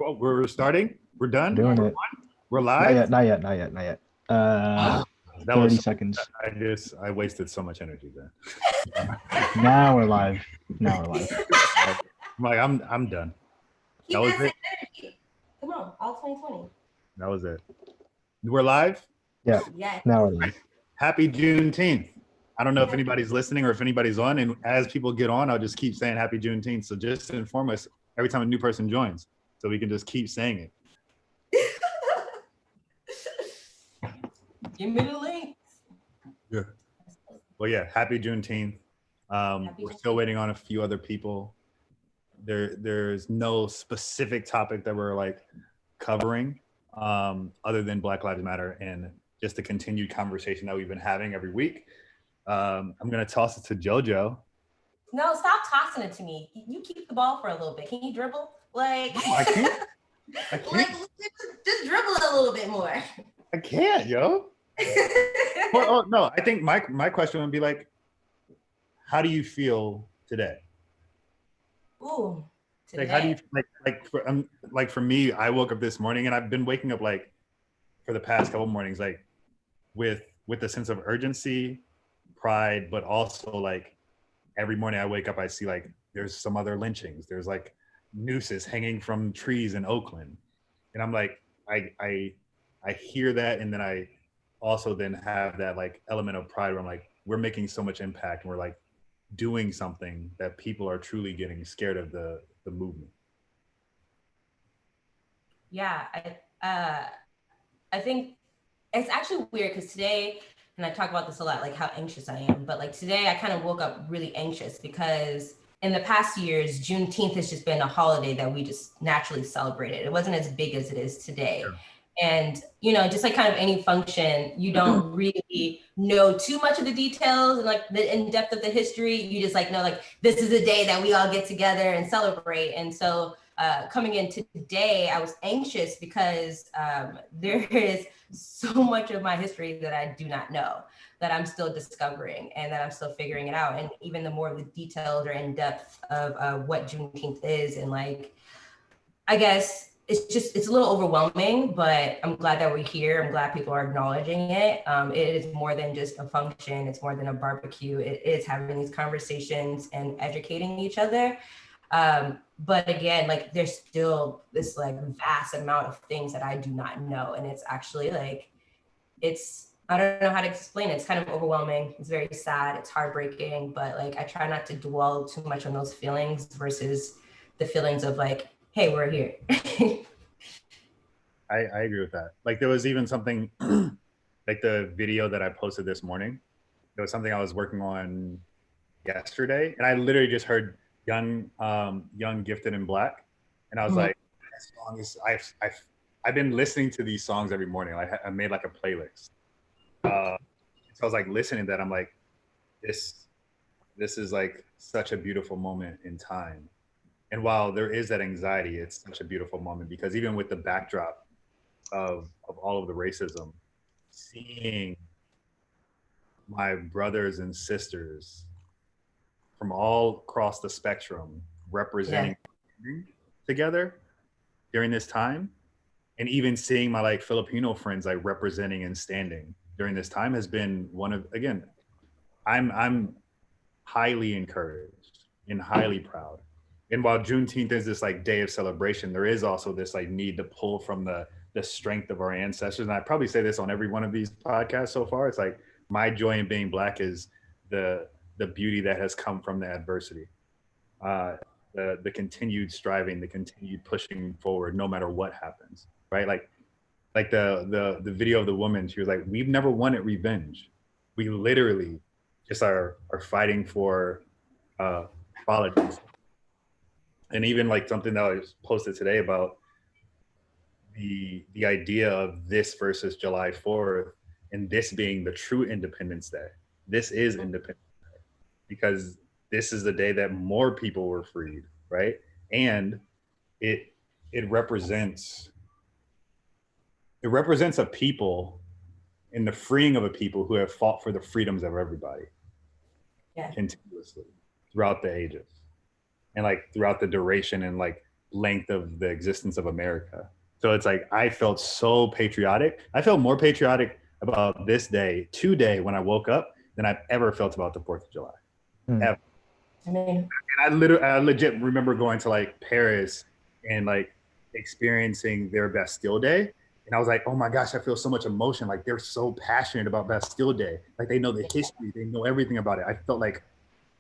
Oh, we're starting. We're done. Doing it. We're Not live. yet, not yet, not yet, not yet. Ah, that 30 was. seconds. I wasted so much energy then. Now we're live. Now we're live. I'm done. That Keep was that it. same energy. Come on, all 2020. That was it. We're live. Yeah, Yes. now we're live. Happy Juneteenth. I don't know if Happy- anybody's listening or if anybody's on. And as people get on, I'll just keep saying Happy Juneteenth. So just inform us every time a new person joins, so we can just keep saying it. Give me the link. Yeah. Well, yeah. Happy Juneteenth. We're still waiting on a few other people. There's no specific topic that we're like covering other than Black Lives Matter and just the continued conversation that we've been having every week. I'm gonna toss it to JoJo. No, stop tossing it to me. You keep the ball for a little bit. Can you dribble? Like, No, I can't. I like can't. just dribble a little bit more. I can't, yo. Well, no, I think my question would be like, how do you feel today? Ooh, today. Like, how do you like for me? I woke up this morning and I've been waking up like for the past couple mornings like with a sense of urgency, pride, but also like every morning I wake up, I see like there's some other lynchings. There's like nooses hanging from trees in Oakland, and I'm like I hear that, and then I also then have that like element of pride where I'm like, we're making so much impact and we're like doing something that people are truly getting scared of the movement. Yeah, I think it's actually weird because today, and I talk about this a lot, like how anxious I am, but like today I kind of woke up really anxious because in the past years, Juneteenth has just been a holiday that we just naturally celebrated. It wasn't as big as it is today. Sure. And, you know, just like kind of any function, you don't really know too much of the details and like the in depth of the history. You just like know, like, this is a day that we all get together and celebrate. And so coming into today, I was anxious because there is so much of my history that I do not know, that I'm still discovering and that I'm still figuring it out. And even the more of the details or in depth of what Juneteenth is, and like, I guess it's a little overwhelming, but I'm glad that we're here. I'm glad people are acknowledging it. It is more than just a function. It's more than a barbecue. It is having these conversations and educating each other. But again, like there's still this like vast amount of things that I do not know. And it's actually like, I don't know how to explain it. It's kind of overwhelming. It's very sad. It's heartbreaking, but like, I try not to dwell too much on those feelings versus the feelings of like, hey, we're here. I agree with that. Like there was even something like the video that I posted this morning. It was something I was working on yesterday, and I literally just heard young, gifted and black, and I was like, "That song is." I've been listening to these songs every morning. I made like a playlist. So I was like listening to that. I'm like, this is like such a beautiful moment in time. And while there is that anxiety, it's such a beautiful moment because even with the backdrop of all of the racism, seeing my brothers and sisters from all across the spectrum representing together during this time, and even seeing my like Filipino friends like representing and standing during this time has been one of, again, I'm highly encouraged and highly proud. And while Juneteenth is this like day of celebration, there is also this like need to pull from the strength of our ancestors. And I probably say this on every one of these podcasts so far. It's like my joy in being black is the beauty that has come from the adversity, the continued striving, the continued pushing forward, no matter what happens, right? Like the video of the woman, she was like, "We've never wanted revenge. We literally just are fighting for qualities." And even like something that I posted today about the idea of this versus July 4th, and this being the true Independence Day. This is Independence Day because this is the day that more people were freed, right? And it represents a people and the freeing of a people who have fought for the freedoms of everybody continuously throughout the ages and like throughout the duration and like length of the existence of America. So it's like I felt so patriotic. I felt more patriotic about this day today when I woke up than I've ever felt about the 4th of July. Ever. I mean, And I legit remember going to like Paris and like experiencing their Bastille Day. And I was like, oh my gosh, I feel so much emotion. Like they're so passionate about Bastille Day. Like they know the history, they know everything about it. I felt like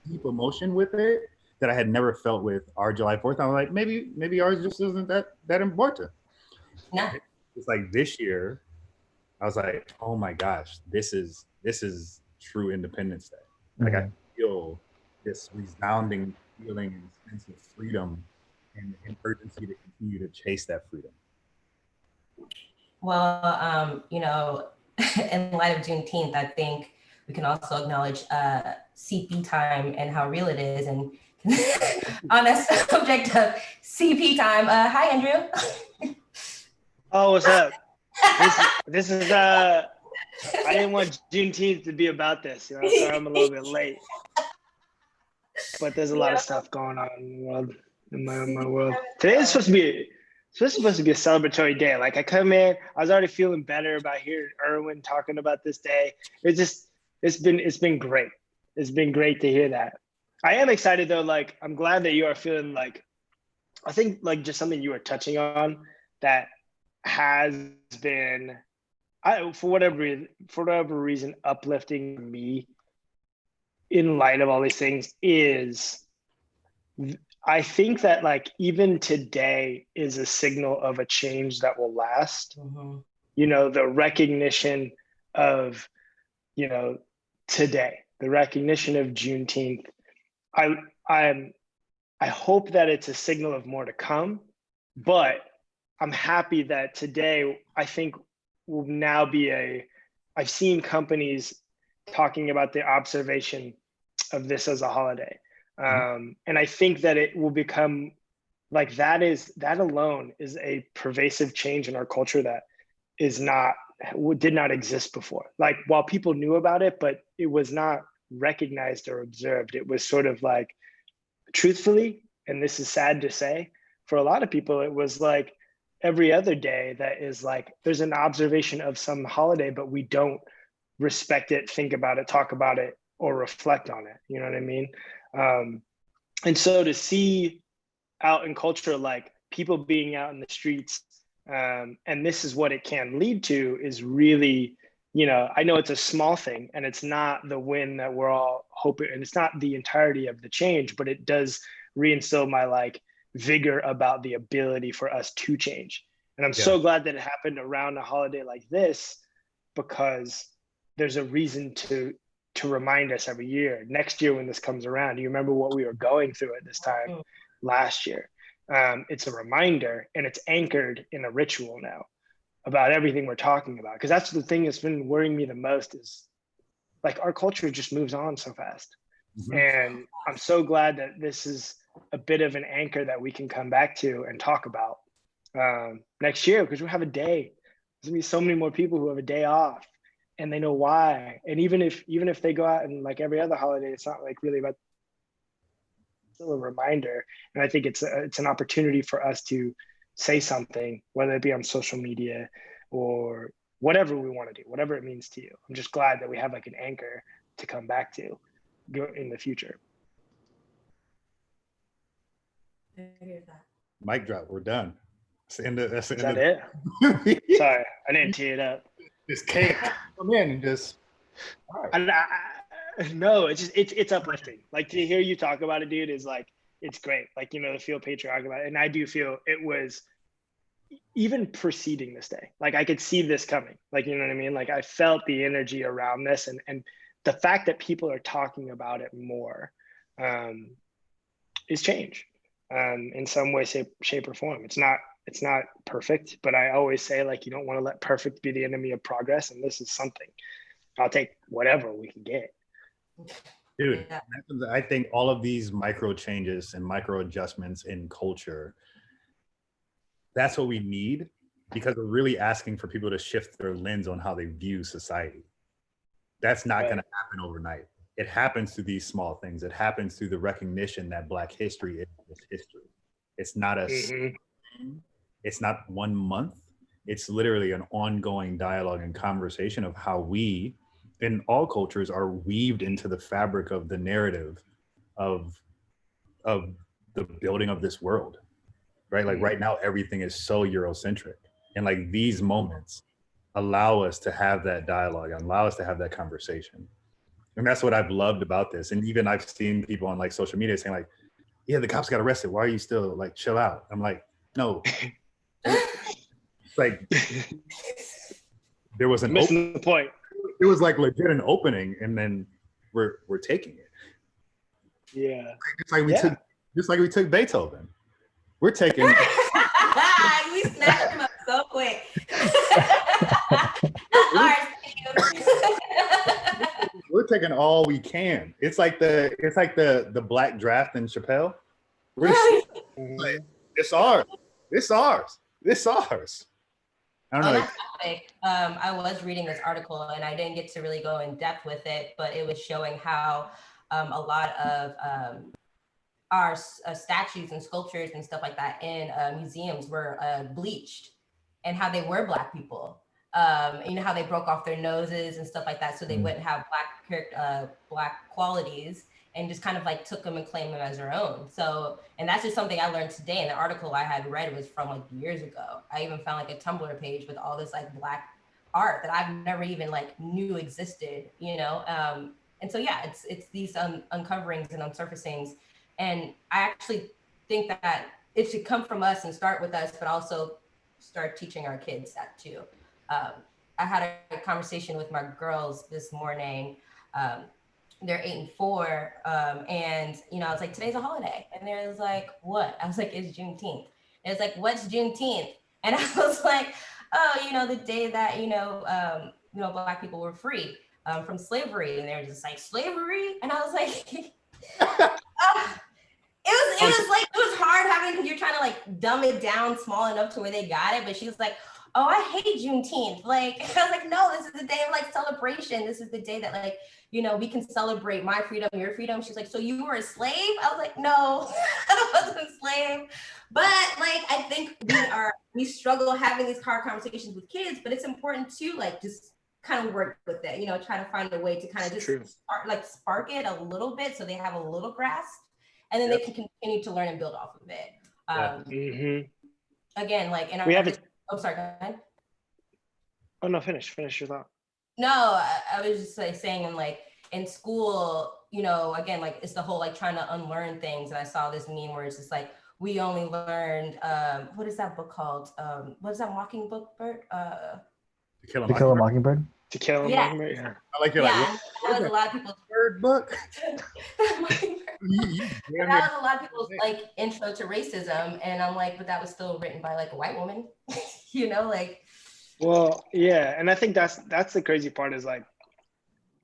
deep emotion with it that I had never felt with our July 4th. I was like, maybe ours just isn't that important. no. It's like this year, I was like, oh my gosh, this is true Independence Day. Like I feel this resounding feeling and sense of freedom and urgency to continue to chase that freedom. Well, in light of Juneteenth, I think we can also acknowledge CP time and how real it is. And on the subject of CP time, hi, Andrew. Oh, what's up? This is I didn't want Juneteenth to be about this. Sorry I'm a little bit late. But there's a lot of stuff going on in the world, in my world. Today is supposed to be a celebratory day. Like I come in, I was already feeling better about hearing Erwin talking about this day. It's been great. It's been great to hear that. I am excited though. Like I'm glad that you are feeling like, I think like just something you were touching on that has been, for whatever reason, uplifting me in light of all these things is, I think that like even today is a signal of a change that will last. Mm-hmm. The recognition of, today, the recognition of Juneteenth. I hope that it's a signal of more to come, but I'm happy that today, I think will now be I've seen companies talking about the observation of this as a holiday. And I think that it will become like that alone is a pervasive change in our culture that did not exist before. Like while people knew about it, but it was not recognized or observed. It was sort of like, truthfully, and this is sad to say, for a lot of people, it was like every other day that is like, there's an observation of some holiday, but we don't respect it, think about it, talk about it, or reflect on it. You know what I mean? And so to see out in culture, like people being out in the streets, and this is what it can lead to is really, I know it's a small thing and it's not the win that we're all hoping, and it's not the entirety of the change, but it does reinstill my like vigor about the ability for us to change. And I'm so glad that it happened around a holiday like this, because there's a reason to remind us every year. Next year when this comes around, do you remember what we were going through at this time last year? It's a reminder, and it's anchored in a ritual now about everything we're talking about. Because that's the thing that's been worrying me the most is like our culture just moves on so fast. Mm-hmm. And I'm so glad that this is a bit of an anchor that we can come back to and talk about next year, because we'll have a day. There's gonna be so many more people who have a day off and they know why. And even if they go out and like every other holiday, it's not like really about, still a reminder. And I think it's an opportunity for us to say something, whether it be on social media or whatever we want to do, whatever it means to you. I'm just glad that we have like an anchor to come back to in the future. Mic drop. We're done. Is that it? Sorry, I didn't tee it up. Just can't come in and just. Right. No, it's uplifting. Like to hear you talk about it, dude, is like, it's great. Like, to feel patriotic about it. And I do feel it was even preceding this day. Like I could see this coming. Like, you know what I mean? Like I felt the energy around this, and the fact that people are talking about it more is change in some way, shape or form. It's not perfect, but I always say like, you don't want to let perfect be the enemy of progress. And this is something. I'll take whatever we can get. Dude, I think all of these micro changes and micro adjustments in culture, that's what we need, because we're really asking for people to shift their lens on how they view society. That's not going to happen overnight. It happens through these small things. It happens through the recognition that Black history is history. It's not it's not 1 month. It's literally an ongoing dialogue and conversation of how we, in all cultures, are weaved into the fabric of the narrative of the building of this world, right? Like right now, everything is so Eurocentric, and like these moments allow us to have that dialogue and allow us to have that conversation. And that's what I've loved about this. And even I've seen people on like social media saying like, yeah, the cops got arrested. Why are you still like, chill out? I'm like, no. Like there was an missing the point. It was like legit an opening, and then we're taking it. Yeah. Just like we took Beethoven. We're taking we snatched him up so quick. We're taking all we can. It's like the black draft in Chappelle. We're like, it's ours. It's ours. It's ours. I don't know. On that topic, I was reading this article and I didn't get to really go in depth with it, but it was showing how a lot of our statues and sculptures and stuff like that in museums were bleached, and how they were Black people. You know how they broke off their noses and stuff like that, so they wouldn't have Black qualities, and just kind of like took them and claimed them as their own. So, and that's just something I learned today. And the article I had read was from like years ago. I even found like a Tumblr page with all this like Black art that I've never even like knew existed, you know? And so, yeah, it's these uncoverings and unsurfacings. And I actually think that it should come from us and start with us, but also start teaching our kids that too. I had a conversation with my girls this morning. They're 8 and 4. And, you know, I was like, today's a holiday. And they was like, what? I was like, it's Juneteenth. And it's like, what's Juneteenth? And I was like, oh, you know, the day that, you know, Black people were free from slavery. And they were just like, slavery? And I was like, it was hard having, because you're trying to like dumb it down small enough to where they got it. But she was like, oh, I hate Juneteenth. Like, I was like, no, this is the day of like celebration. This is the day that like, you know, we can celebrate my freedom, your freedom. She's like, so you were a slave? I was like, no, I wasn't a slave. But like, I think we struggle having these hard conversations with kids, but it's important to like, just kind of work with it, you know, try to find a way to kind of just spark it a little bit so they have a little grasp, and then they can continue to learn and build off of it. Again, like in our, oh, sorry, go ahead. Oh no, finish your thought. No, I was just like saying, and like in school, you know, again, like it's the whole like trying to unlearn things. And I saw this meme where it's just like, we only learned, what is that book called? What is that Mockingbird? To Kill a Mockingbird? To Kill a Mockingbird, yeah. I like it. Yeah, like, that was a lot of people's bird book. that was a lot of people's like intro to racism. And I'm like, but that was still written by like a white woman, you know, like. Well, yeah, and I think that's the crazy part is like,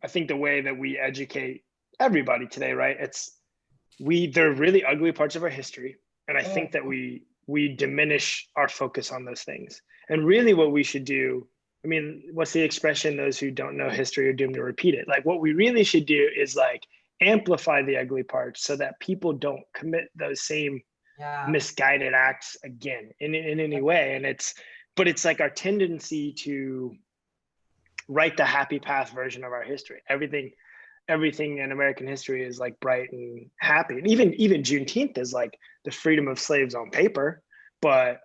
I think the way that we educate everybody today, right? They're really ugly parts of our history, and I think that we diminish our focus on those things. And really, what we should do, I mean, what's the expression? Those who don't know history are doomed to repeat it. Like, what we really should do is like amplify the ugly parts so that people don't commit those same misguided acts again in any way. And but it's like our tendency to write the happy path version of our history. Everything in American history is like bright and happy. And even Juneteenth is like the freedom of slaves on paper, but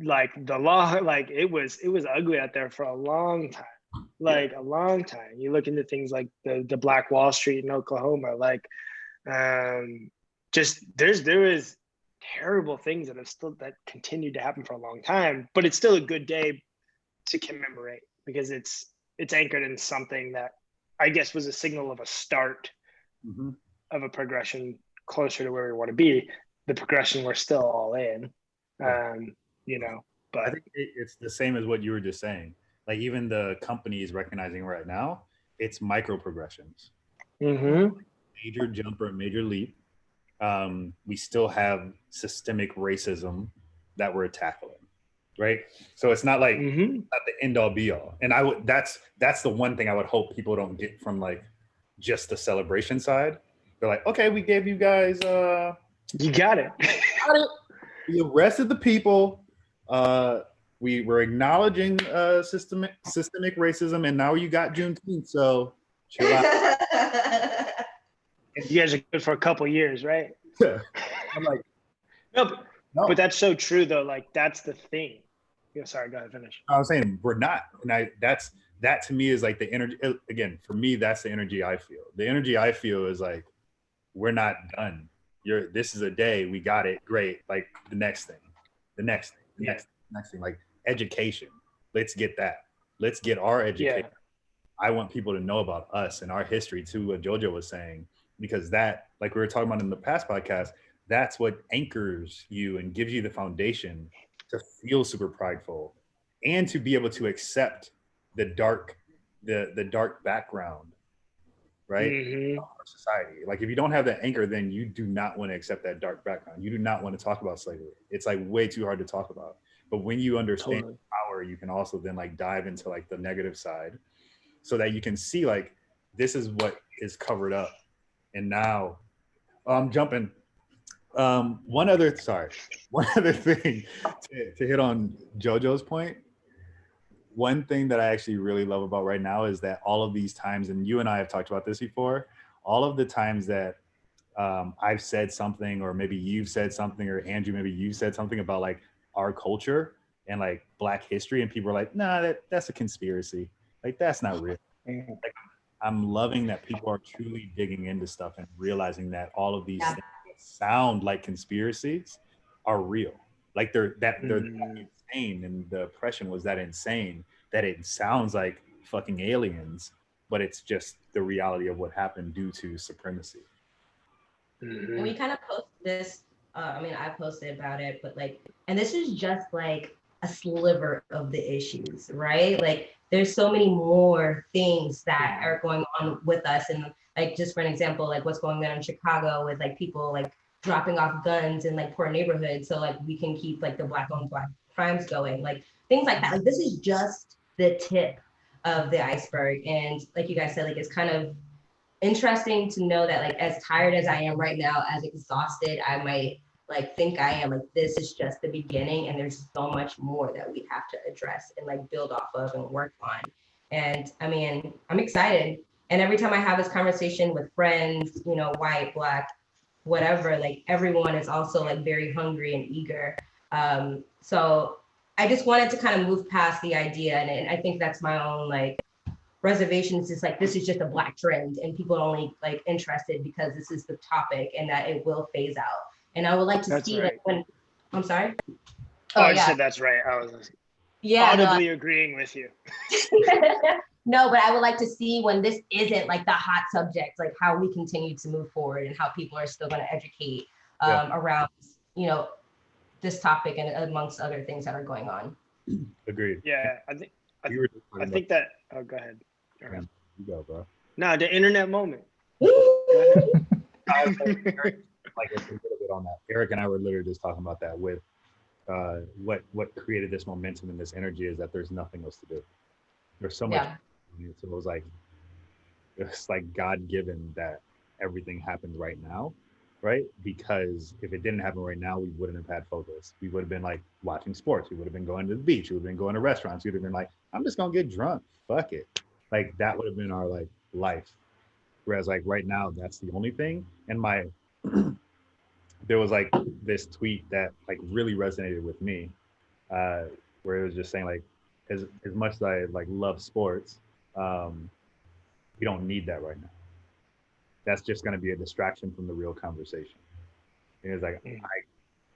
like the law, like it was ugly out there for a long time, like a long time. You look into things like the Black Wall Street in Oklahoma, like just there is terrible things that continue to happen for a long time, but it's still a good day to commemorate because it's anchored in something that I guess was a signal of a start of a progression closer to where we want to be. The progression we're still all in, you know, but I think it's the same as what you were just saying. Like even the companies recognizing right now, it's micro progressions. Major jump or major leap. We still have systemic racism that we're tackling, right? So it's not like not the end all be all. And that's the one thing I would hope people don't get from like just the celebration side. They're like, okay, we gave you guys you got it. We arrested the people. We were acknowledging systemic racism, and now you got Juneteenth. So chill out. You guys are good for a couple years, right? I'm like, No, no. but that's so true though. Like that's the thing. Yeah, sorry, go ahead, finish. I was saying we're not, and that to me is like the energy. Again, for me, that's the energy I feel. The energy I feel is like we're not done. This is a day. We got it. Great. Like the next thing, the next thing, the next thing. Like education. Let's get that. Let's get our education. Yeah. I want people to know about us and our history too. What JoJo was saying, because that, like we were talking about in the past podcast, that's what anchors you and gives you the foundation to feel super prideful and to be able to accept the dark background, right? Mm-hmm. Of our society. Like if you don't have that anchor, then you do not want to accept that dark background. You do not want to talk about slavery. It's like way too hard to talk about. But when you understand power, you can also then like dive into like the negative side so that you can see like this is what is covered up. And now I'm jumping. One other thing to hit on JoJo's point. One thing that I actually really love about right now is that all of these times, and you and I have talked about this before, all of the times that I've said something, or maybe you've said something, or Andrew, maybe you said something about like our culture and like Black history, and people are like, nah, that's a conspiracy. Like that's not real. Like, I'm loving that people are truly digging into stuff and realizing that all of these things that sound like conspiracies are real. Like they're that insane, and the oppression was that insane that it sounds like fucking aliens, but it's just the reality of what happened due to supremacy. And we kind of posted this. I posted about it, but like, and this is just like a sliver of the issues, right? Like, there's so many more things that are going on with us, and like, just for an example, like what's going on in Chicago with like people like dropping off guns in like poor neighborhoods, so like we can keep like the Black-owned Black crimes going, like things like that. Like this is just the tip of the iceberg, and like you guys said, like it's kind of interesting to know that like as tired as I am right now, as exhausted I might like think I am, like this is just the beginning, and there's so much more that we have to address and like build off of and work on. And I mean, I'm excited. And every time I have this conversation with friends, you know, white, Black, whatever, like everyone is also like very hungry and eager. So I just wanted to kind of move past the idea, and I think that's my own like reservations, is like this is just a Black trend and people are only like interested because this is the topic, and that it will phase out. And I would like to see like when I'm sorry. I just said that's right. I was audibly agreeing with you. No, but I would like to see when this isn't like the hot subject, like how we continue to move forward and how people are still going to educate around, you know, this topic and amongst other things that are going on. Agreed. Yeah, I think that. Oh, go ahead. You go, bro. No, the internet moment. Like a little bit on that. Eric and I were literally just talking about that with what created this momentum and this energy is that there's nothing else to do. There's so much. So it's like God-given that everything happens right now, right? Because if it didn't happen right now, we wouldn't have had focus. We would have been like watching sports. We would have been going to the beach. We would have been going to restaurants. We would have been like, I'm just gonna get drunk. Fuck it. Like that would have been our like life. Whereas like right now, that's the only thing. And there was like this tweet that like really resonated with me, where it was just saying like, as much as I like love sports, we don't need that right now. That's just going to be a distraction from the real conversation. And it's like,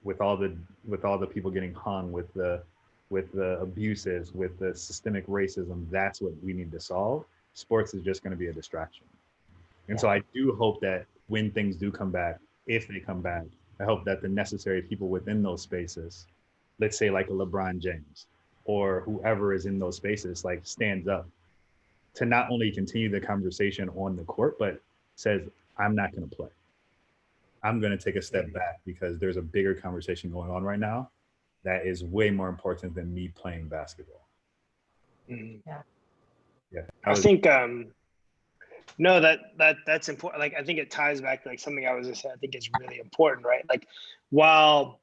with all the people getting hung, with the abuses, with the systemic racism, that's what we need to solve. Sports is just going to be a distraction. And so I do hope that when things do come back, if they come back, I hope that the necessary people within those spaces, let's say like a LeBron James or whoever is in those spaces, like stands up to not only continue the conversation on the court, but says, I'm not going to play. I'm going to take a step back because there's a bigger conversation going on right now that is way more important than me playing basketball. Yeah. I think no, that's important. Like I think it ties back to like something I was just saying. I think it's really important, right? Like while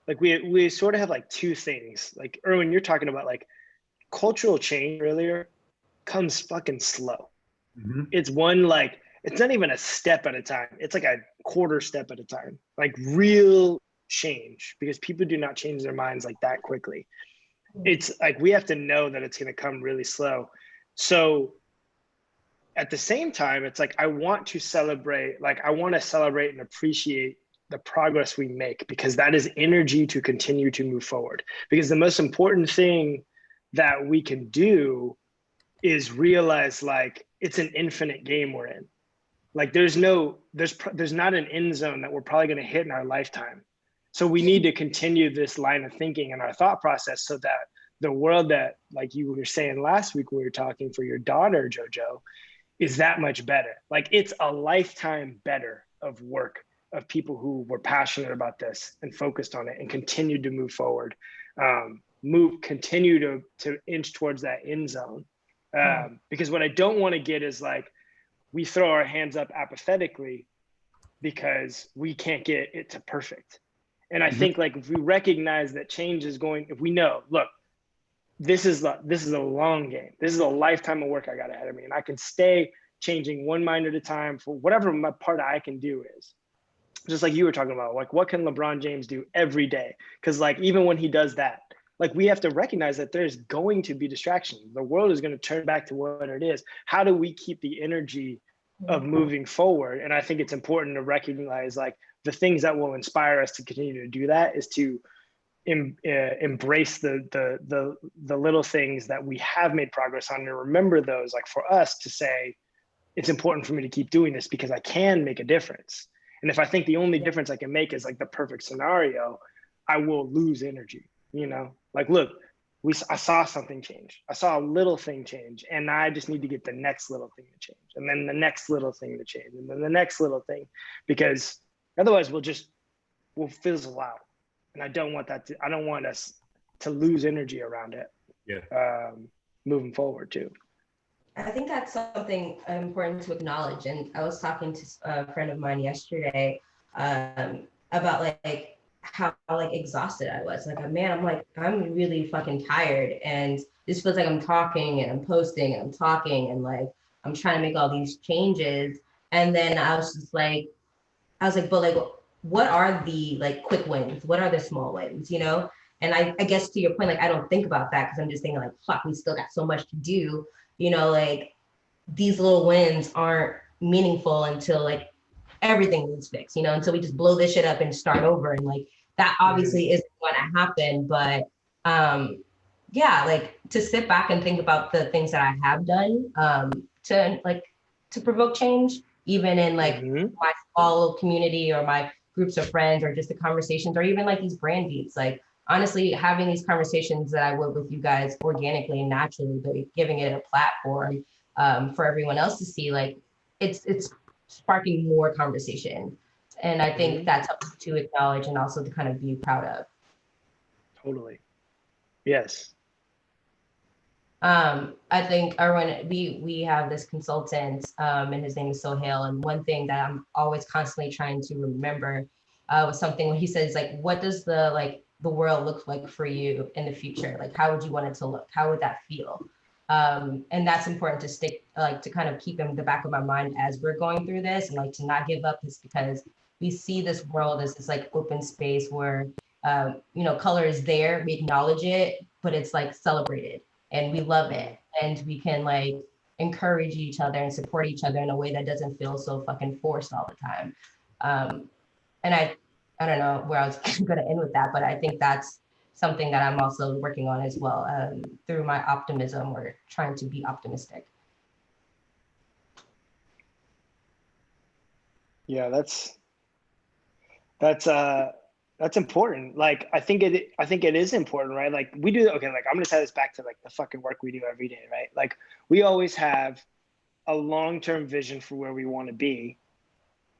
like we sort of have like two things. Like Erwin, you're talking about like cultural change earlier comes fucking slow. It's one like it's not even a step at a time. It's like a quarter step at a time. Like real change, because people do not change their minds like that quickly. It's like we have to know that it's going to come really slow. So at the same time, it's like I want to celebrate and appreciate the progress we make, because that is energy to continue to move forward. Because the most important thing that we can do is realize like it's an infinite game we're in. Like there's not an end zone that we're probably going to hit in our lifetime. So we need to continue this line of thinking and our thought process, so that the world that, like you were saying last week when we were talking for your daughter, Jojo, is that much better. Like it's a lifetime better of work of people who were passionate about this and focused on it and continued to move forward, continue to inch towards that end zone. Because what I don't want to get is like, we throw our hands up apathetically because we can't get it to perfect. And I think like if we recognize that change is going, if we know, look, this is a long game. This is a lifetime of work I got ahead of me, and I can stay changing one mind at a time for whatever my part I can do is. Just like you were talking about, like what can LeBron James do every day? Because like even when he does that, like we have to recognize that there's going to be distractions. The world is going to turn back to what it is. How do we keep the energy of moving forward? And I think it's important to recognize like the things that will inspire us to continue to do that is to embrace the little things that we have made progress on, and remember those. Like for us to say, it's important for me to keep doing this because I can make a difference. And if I think the only difference I can make is like the perfect scenario, I will lose energy, you know? Like, look, I saw something change. I saw a little thing change, and I just need to get the next little thing to change, and then the next little thing to change, and then the next little thing, because otherwise we'll fizzle out. And I don't want us to lose energy around it. Yeah. Moving forward too. I think that's something important to acknowledge. And I was talking to a friend of mine yesterday about like how like exhausted I was. Like, man, I'm really fucking tired. And this feels like I'm talking and I'm posting and I'm talking and like, I'm trying to make all these changes. And then I was like, but like, what are the like quick wins? What are the small wins, you know? And I guess to your point, like, I don't think about that because I'm just thinking like, fuck, we still got so much to do. You know, like these little wins aren't meaningful until like everything is fixed, you know, until we just blow this shit up and start over. And like, that obviously isn't going to happen, but yeah, like to sit back and think about the things that I have done to provoke change, even in like my small community or my groups of friends or just the conversations or even like these Brandbeats. Like honestly, having these conversations that I would with you guys organically and naturally, but giving it a platform for everyone else to see, like it's sparking more conversation. And I think that's something to acknowledge and also to kind of be proud of. Totally. Yes. I think Erwin, we have this consultant and his name is Sohail. And one thing that I'm always constantly trying to remember was something when he says like, what does the world look like for you in the future? Like, how would you want it to look? How would that feel? And that's important to stick, like to kind of keep in the back of my mind as we're going through this and like to not give up, is because we see this world as this like open space where, color is there, we acknowledge it, but it's like celebrated. And we love it, and we can like encourage each other and support each other in a way that doesn't feel so fucking forced all the time. And I don't know where I was going to end with that, but I think that's something that I'm also working on as well through my optimism or trying to be optimistic. Yeah, that's important. Like, I think it is important, right? Like we do, okay, like I'm gonna tie this back to like the fucking work we do every day, right? Like we always have a long-term vision for where we want to be,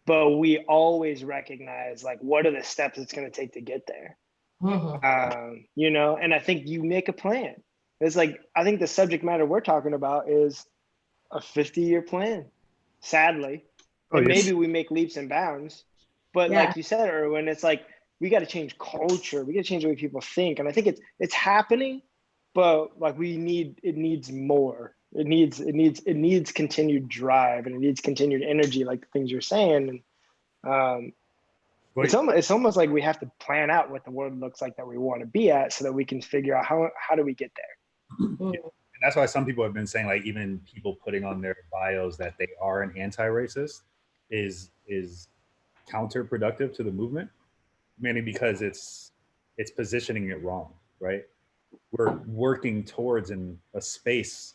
but we always recognize like, what are the steps it's gonna take to get there? And I think you make a plan. It's like, I think the subject matter we're talking about is a 50-year plan, sadly. And maybe we make leaps and bounds, but like you said, Erwin, it's like, we got to change culture. We got to change the way people think. And I think it's happening, but like it needs more. It needs continued drive, and it needs continued energy, like the things you're saying. And it's almost like we have to plan out what the world looks like that we want to be at, so that we can figure out how do we get there. Yeah. And that's why some people have been saying, like, even people putting on their bios that they are an anti-racist is counterproductive to the movement, mainly because it's positioning it wrong, right? We're working towards a space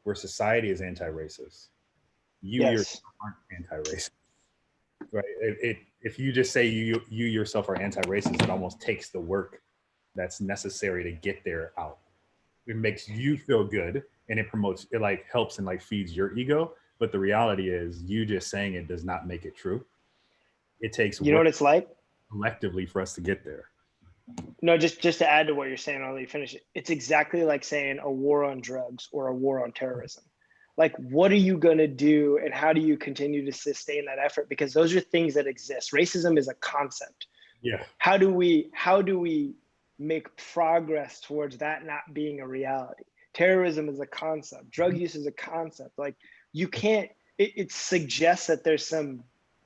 where society is anti-racist. You yourself aren't anti-racist, right? If you just say you yourself are anti-racist, it almost takes the work that's necessary to get there out. It makes you feel good, and it promotes, it like helps and like feeds your ego. But the reality is, you just saying it does not make it true. It takes you know what it's like collectively for us to get there. No, just to add to what you're saying, I'll let you finish it. It's exactly like saying a war on drugs or a war on terrorism. Like, what are you going to do, and how do you continue to sustain that effort? Because those are things that exist. Racism is a concept. Yeah. How do we make progress towards that not being a reality? Terrorism is a concept. Drug use is a concept. Like, you can't, it suggests that there's some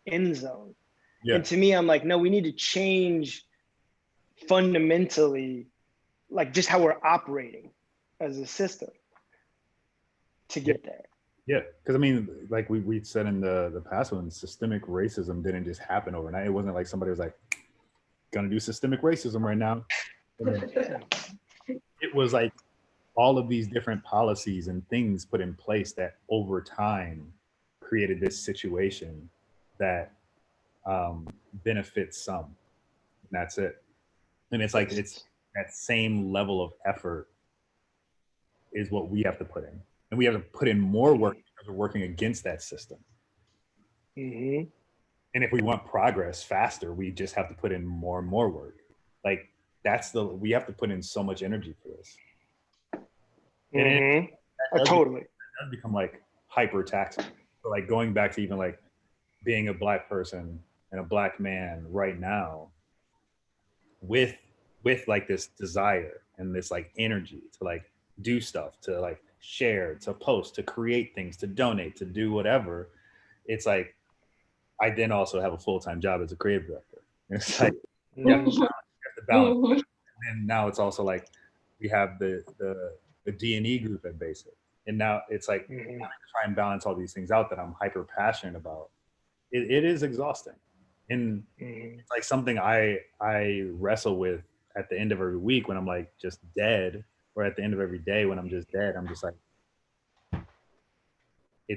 end zone. Yeah. And to me, I'm like, no, we need to change fundamentally, like, just how we're operating as a system to get there. Yeah, because I mean, like we said in the past one, systemic racism didn't just happen overnight. It wasn't like somebody was like, gonna do systemic racism right now. It was like all of these different policies and things put in place that over time created this situation that benefits some, and that's it. And it's like, it's that same level of effort is what we have to put in, and we have to put in more work because we're working against that system. Mm-hmm. And if we want progress faster, we just have to put in more and more work. Like, we have to put in so much energy for this. Mm-hmm. Totally. It does become like hyper taxing. So like, going back to even like being a Black person and a Black man right now, with like this desire and this like energy to like do stuff, to like share, to post, to create things, to donate, to do whatever. It's like, I then also have a full-time job as a creative director. And it's like, you have to balance. And now it's also like, we have the D&E group at Basic. And now it's like, trying to try and balance all these things out that I'm hyper passionate about. It is exhausting. And it's like something I wrestle with at the end of every week when I'm like just dead, or at the end of every day when I'm just dead. I'm just like,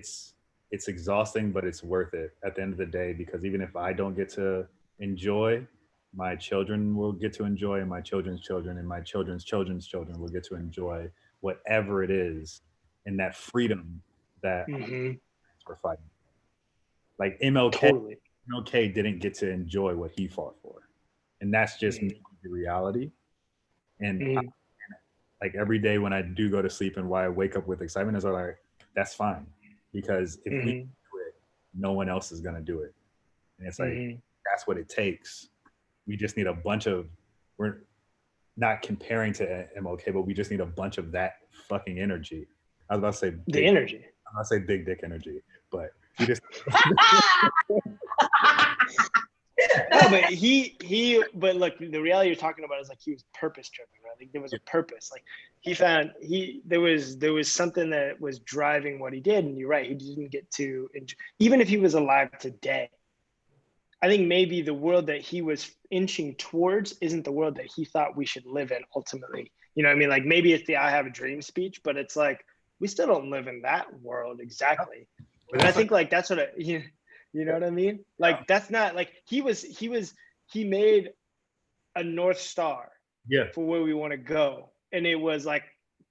it's exhausting, but it's worth it at the end of the day, because even if I don't get to enjoy, my children will get to enjoy, and my children's children and my children's children's children will get to enjoy whatever it is, and that freedom that we're fighting. Like MLK didn't get to enjoy what he fought for, and that's just the reality. And like every day when I do go to sleep and why I wake up with excitement is like, that's fine, because if we do it, no one else is gonna do it. And it's like, that's what it takes. We just need a bunch of, we're not comparing to MLK, but we just need a bunch of that fucking energy. I was about to say the energy. I'm about to say big dick energy, but we just no, but but look, the reality you're talking about is like, he was purpose driven, right? Like, there was a purpose. Like, there was something that was driving what he did. And you're right, he didn't get to enjoy, even if he was alive today. I think maybe the world that he was inching towards isn't the world that he thought we should live in ultimately. You know what I mean? Like, maybe it's the I have a dream speech, but it's like, we still don't live in that world exactly. And I think like that's what you know what I mean? Like, that's not like, he made a North Star for where we want to go. And it was like,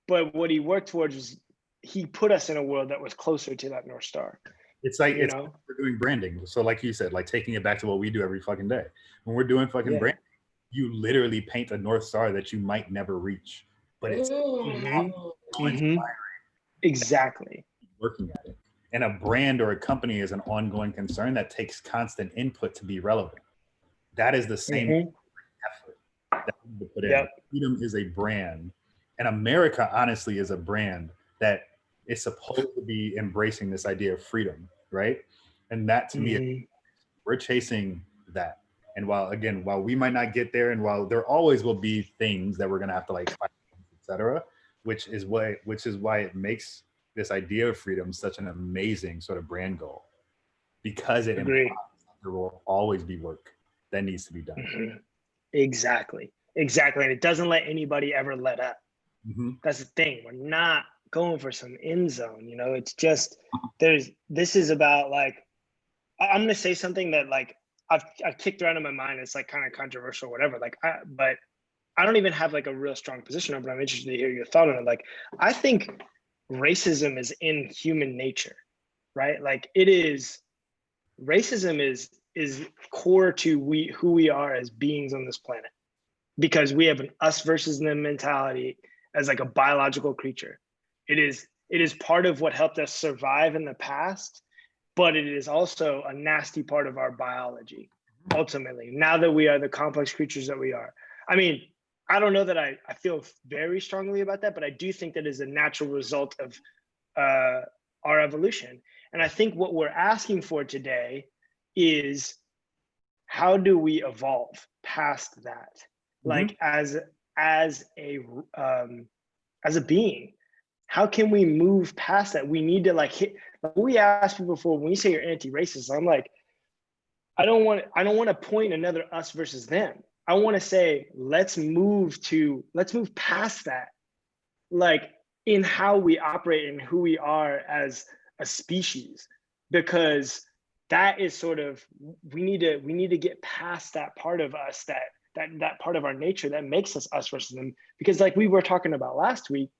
but what he worked towards was, he put us in a world that was closer to that North Star. It's like, it's like we're doing branding. So like you said, like taking it back to what we do every fucking day. When we're doing fucking branding, you literally paint a North Star that you might never reach, but it's inspiring. Exactly. Working at it. And a brand or a company is an ongoing concern that takes constant input to be relevant. that is the same Mhm. effort that we need to put in. Yep. Freedom is a brand, and America honestly is a brand that is supposed to be embracing this idea of freedom, right? And that to me, Mhm. we're chasing that. And while we might not get there, and while there always will be things that we're gonna have to like fight, etc., which is why it makes this idea of freedom such an amazing sort of brand goal, because it implies Agree. that there will always be work that needs to be done. Mhm. Exactly. Exactly. And it doesn't let anybody ever let up. Mhm. That's the thing. We're not going for some end zone, you know. It's just this is about like I'm gonna say something that like I've kicked around in my mind. It's like kind of controversial, or whatever. But I don't even have like a real strong position on it, but I'm interested to hear your thought on it. Like, I think racism is in human nature, right? Like racism is core to who we are as beings on this planet, because we have an us versus them mentality as like a biological creature. It is part of what helped us survive in the past, but it is also a nasty part of our biology ultimately, now that we are the complex creatures that we are. I mean, I don't know that I feel very strongly about that, but I do think that is a natural result of our evolution. And I think what we're asking for today is, how do we evolve past that? Like as a being, how can we move past that? We need to like hit. Like we ask people for, when you say you're anti-racist, I'm like, I don't want to point another us versus them. I want to say, let's move past that, like in how we operate and who we are as a species, because that is sort of, we need to get past that part of us, that part of our nature that makes us versus them. Because like we were talking about last week,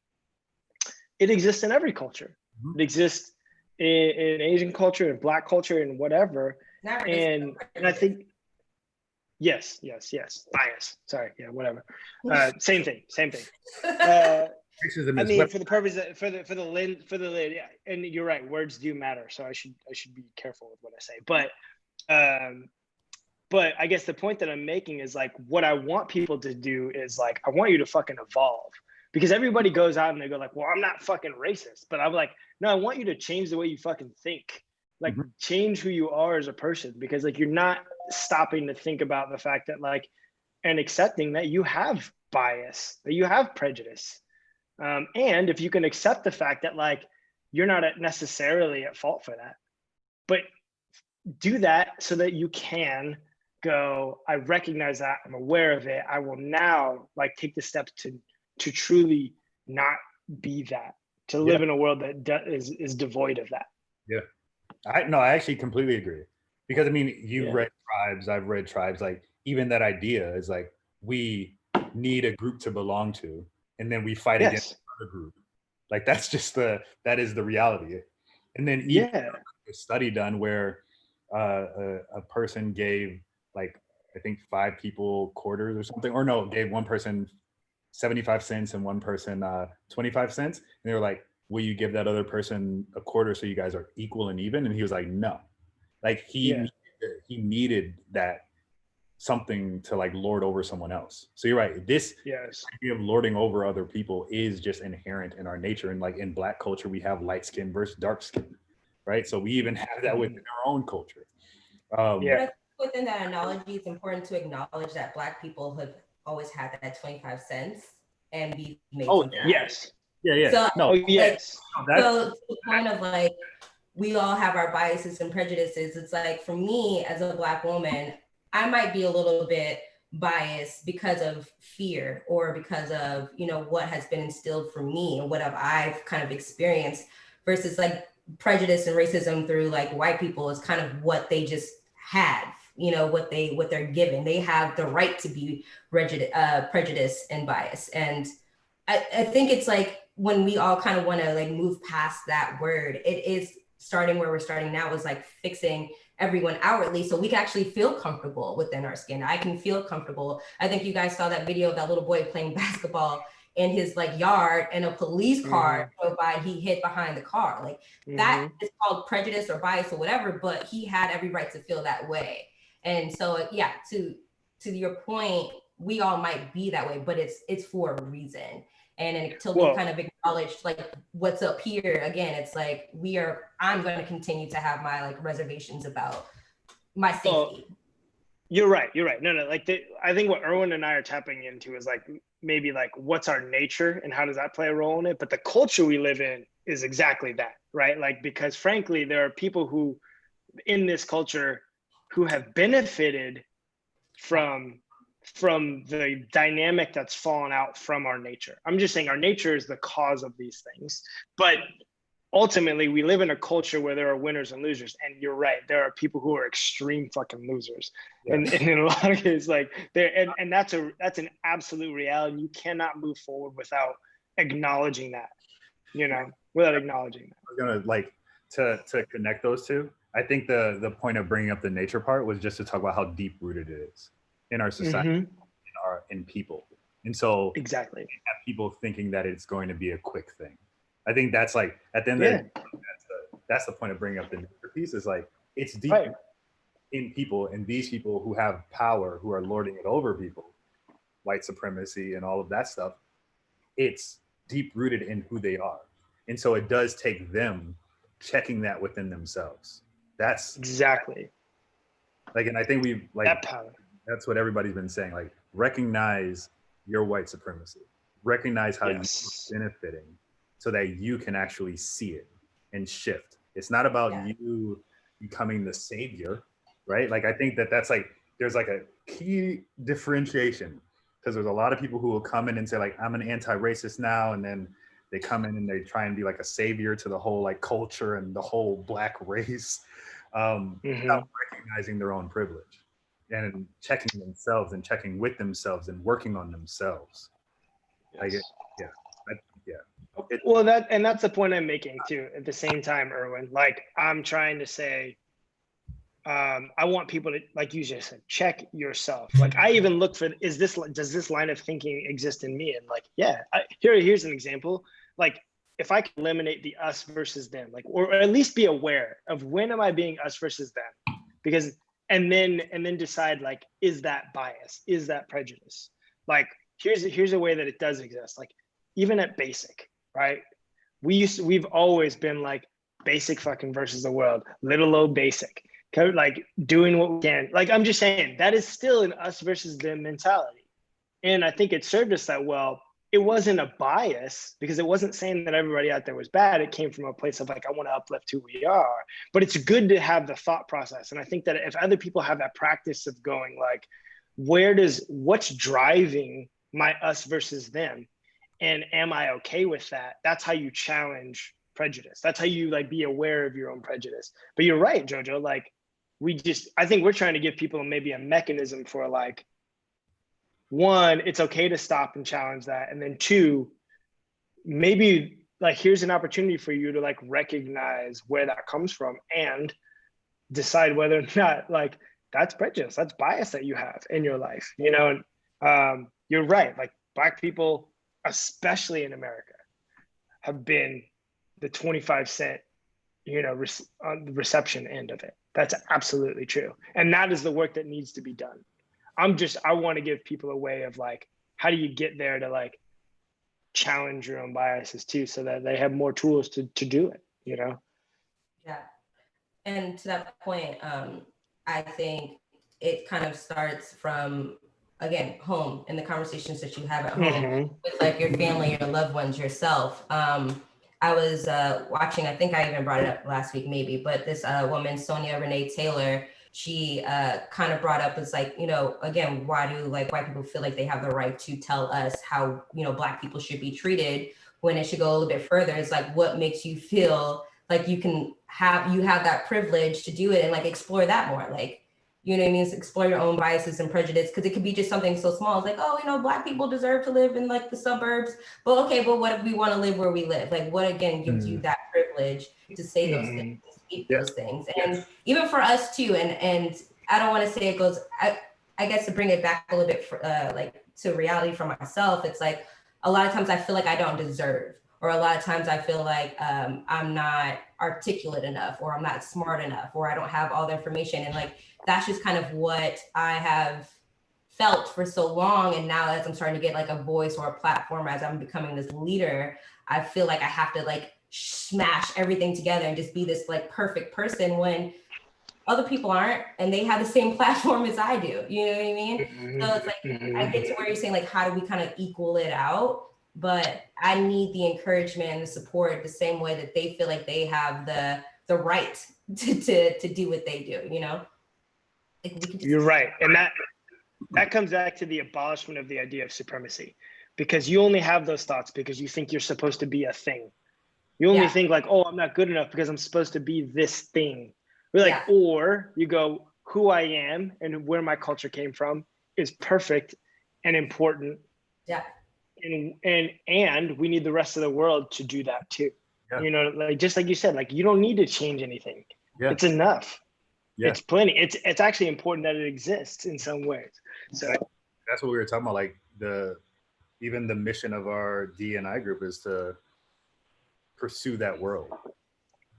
it exists in every culture. It exists in Asian culture and Black culture and whatever. And I think, yes, bias. Sorry, yeah, whatever. Same thing. Racism I is mean, for the purpose for the lid, yeah, and you're right. Words do matter, so I should be careful with what I say. But I guess the point that I'm making is like, what I want people to do is like, I want you to fucking evolve, because everybody goes out and they go like, well, I'm not fucking racist, but I'm like, no, I want you to change the way you fucking think, like change who you are as a person, because like you're not stopping to think about the fact that like, and accepting that you have bias, that you have prejudice. And if you can accept the fact that like, you're not necessarily at fault for that, but do that so that you can go, I recognize that, I'm aware of it, I will now like take the steps to truly not be that, to live in a world that is devoid of that. Yeah. I actually completely agree, because I mean, you've read Tribes, I've read Tribes. Like even that idea is like, we need a group to belong to, and then we fight against another group. Like that is the reality. And then even a study done where a person gave like, I think 5 people quarters or something, or no, gave one person 75 cents and one person 25 cents, and they were like, will you give that other person a quarter so you guys are equal and even? And he was like, no. Like he needed that something to like lord over someone else. So you're right, this idea of lording over other people is just inherent in our nature. And like in Black culture, we have light skin versus dark skin, right? So we even have that within our own culture. But within that analogy, it's important to acknowledge that Black people have always had that 25 cents and be made something. Yeah. So, so to the point of like, we all have our biases and prejudices. It's like, for me as a Black woman, I might be a little bit biased because of fear, or because of, you know, what has been instilled for me and what I've kind of experienced, versus like prejudice and racism through like white people is kind of what they just have, you know, what they're given. They have the right to be prejudiced and biased. And I think it's like, when we all kind of want to like move past that word, it is starting where we're starting now, is like fixing everyone outwardly so we can actually feel comfortable within our skin. I can feel comfortable. I think you guys saw that video of that little boy playing basketball in his like yard, and a police car drove by, he hid behind the car. Like that is called prejudice or bias or whatever, but he had every right to feel that way. And so, yeah, to to your point, we all might be that way, but it's for a reason. And until we kind of acknowledge like what's up here, again, it's like I'm going to continue to have my like reservations about my safety. You're right. No, like I think what Erwin and I are tapping into is like maybe like what's our nature and how does that play a role in it? But the culture we live in is exactly that, right? Like, because frankly, there are people who in this culture who have benefited from the dynamic that's fallen out from our nature. I'm just saying our nature is the cause of these things, but ultimately we live in a culture where there are winners and losers. And you're right, there are people who are extreme fucking losers. Yeah. And in a lot of cases, like and that's an absolute reality. You cannot move forward without acknowledging that, without acknowledging that. I was gonna like to connect those two. I think the point of bringing up the nature part was just to talk about how deep rooted it is in our society, in people. And so exactly, we have people thinking that it's going to be a quick thing. I think that's like at the end of the day, that's the point of bringing up the nature piece, is like it's deep in people, and these people who have power, who are lording it over people, white supremacy and all of that stuff, it's deep rooted in who they are. And so it does take them checking that within themselves. That's exactly like, and I think we've like that power. That's what everybody's been saying. Like, recognize your white supremacy, recognize how you're benefiting, so that you can actually see it and shift. It's not about you becoming the savior, right? Like, I think that's like, there's like a key differentiation, because there's a lot of people who will come in and say like, I'm an anti-racist now. And then they come in and they try and be like a savior to the whole like culture and the whole Black race, without recognizing their own privilege and checking themselves and checking with themselves and working on themselves. Yes. Yeah. Well, that's the point I'm making too. At the same time, Erwin, like I'm trying to say, I want people to, like you just said, check yourself. Like I even look for, does this line of thinking exist in me? And like, here's an example. Like if I can eliminate the us versus them, like, or at least be aware of when am I being us versus them? Because and then decide like, is that bias? Is that prejudice? Like here's a way that it does exist. Like even at basic, right? We've always been like basic fucking versus the world, little old basic, like doing what we can. Like I'm just saying that is still an us versus them mentality. And I think it served us that well. It wasn't a bias because it wasn't saying that everybody out there was bad. It came from a place of like, I want to uplift who we are, but it's good to have the thought process. And I think that if other people have that practice of going like, what's driving my us versus them? And am I okay with that? That's how you challenge prejudice. That's how you like be aware of your own prejudice. But you're right, Jojo, like I think we're trying to give people maybe a mechanism for like, one, it's okay to stop and challenge that. And then two, maybe like, here's an opportunity for you to like recognize where that comes from and decide whether or not like that's prejudice, that's bias that you have in your life, And you're right, like Black people, especially in America, have been the 25 cent, on the reception end of it. That's absolutely true. And that is the work that needs to be done. I want to give people a way of like, how do you get there to like challenge your own biases too, so that they have more tools to do it, Yeah. And to that point, I think it kind of starts from, again, home and the conversations that you have at home with like your family, your loved ones, yourself. I was watching, I think I even brought it up last week maybe, but this woman, Sonia Renee Taylor, she kind of brought up, it's like, again, why do like white people feel like they have the right to tell us how, Black people should be treated, when it should go a little bit further? It's like, what makes you feel like you have that privilege to do it and like explore that more? Like, you know what I mean? Explore your own biases and prejudice, because it could be just something so small. It's like, oh, Black people deserve to live in like the suburbs. But okay, but what if we want to live where we live? Like, what again gives you that privilege to say those things, to speak those things? And even for us too, and I don't want to say it goes, I guess to bring it back a little bit like to reality for myself, it's like a lot of times I feel like I don't deserve, or a lot of times I feel like I'm not articulate enough, or I'm not smart enough, or I don't have all the information. And like, that's just kind of what I have felt for so long. And now as I'm starting to get like a voice or a platform, as I'm becoming this leader, I feel like I have to like smash everything together and just be this like perfect person when other people aren't, and they have the same platform as I do. You know what I mean? So it's like, I get to where you're saying like, how do we kind of equal it out? But I need the encouragement and the support the same way that they feel like they have the right to do what they do, you know? Like we can just— You're right. And that comes back to the abolishment of the idea of supremacy, because you only have those thoughts because you think you're supposed to be a thing. You only think like, oh, I'm not good enough because I'm supposed to be this thing. We're like, or you go, who I am and where my culture came from is perfect and important. Yeah. And we need the rest of the world to do that too. Yeah. You know, like just like you said, like you don't need to change anything. Yeah. It's enough. Yeah. It's plenty. It's actually important that it exists in some ways. So that's what we were talking about. Like even the mission of our D&I group is to pursue that world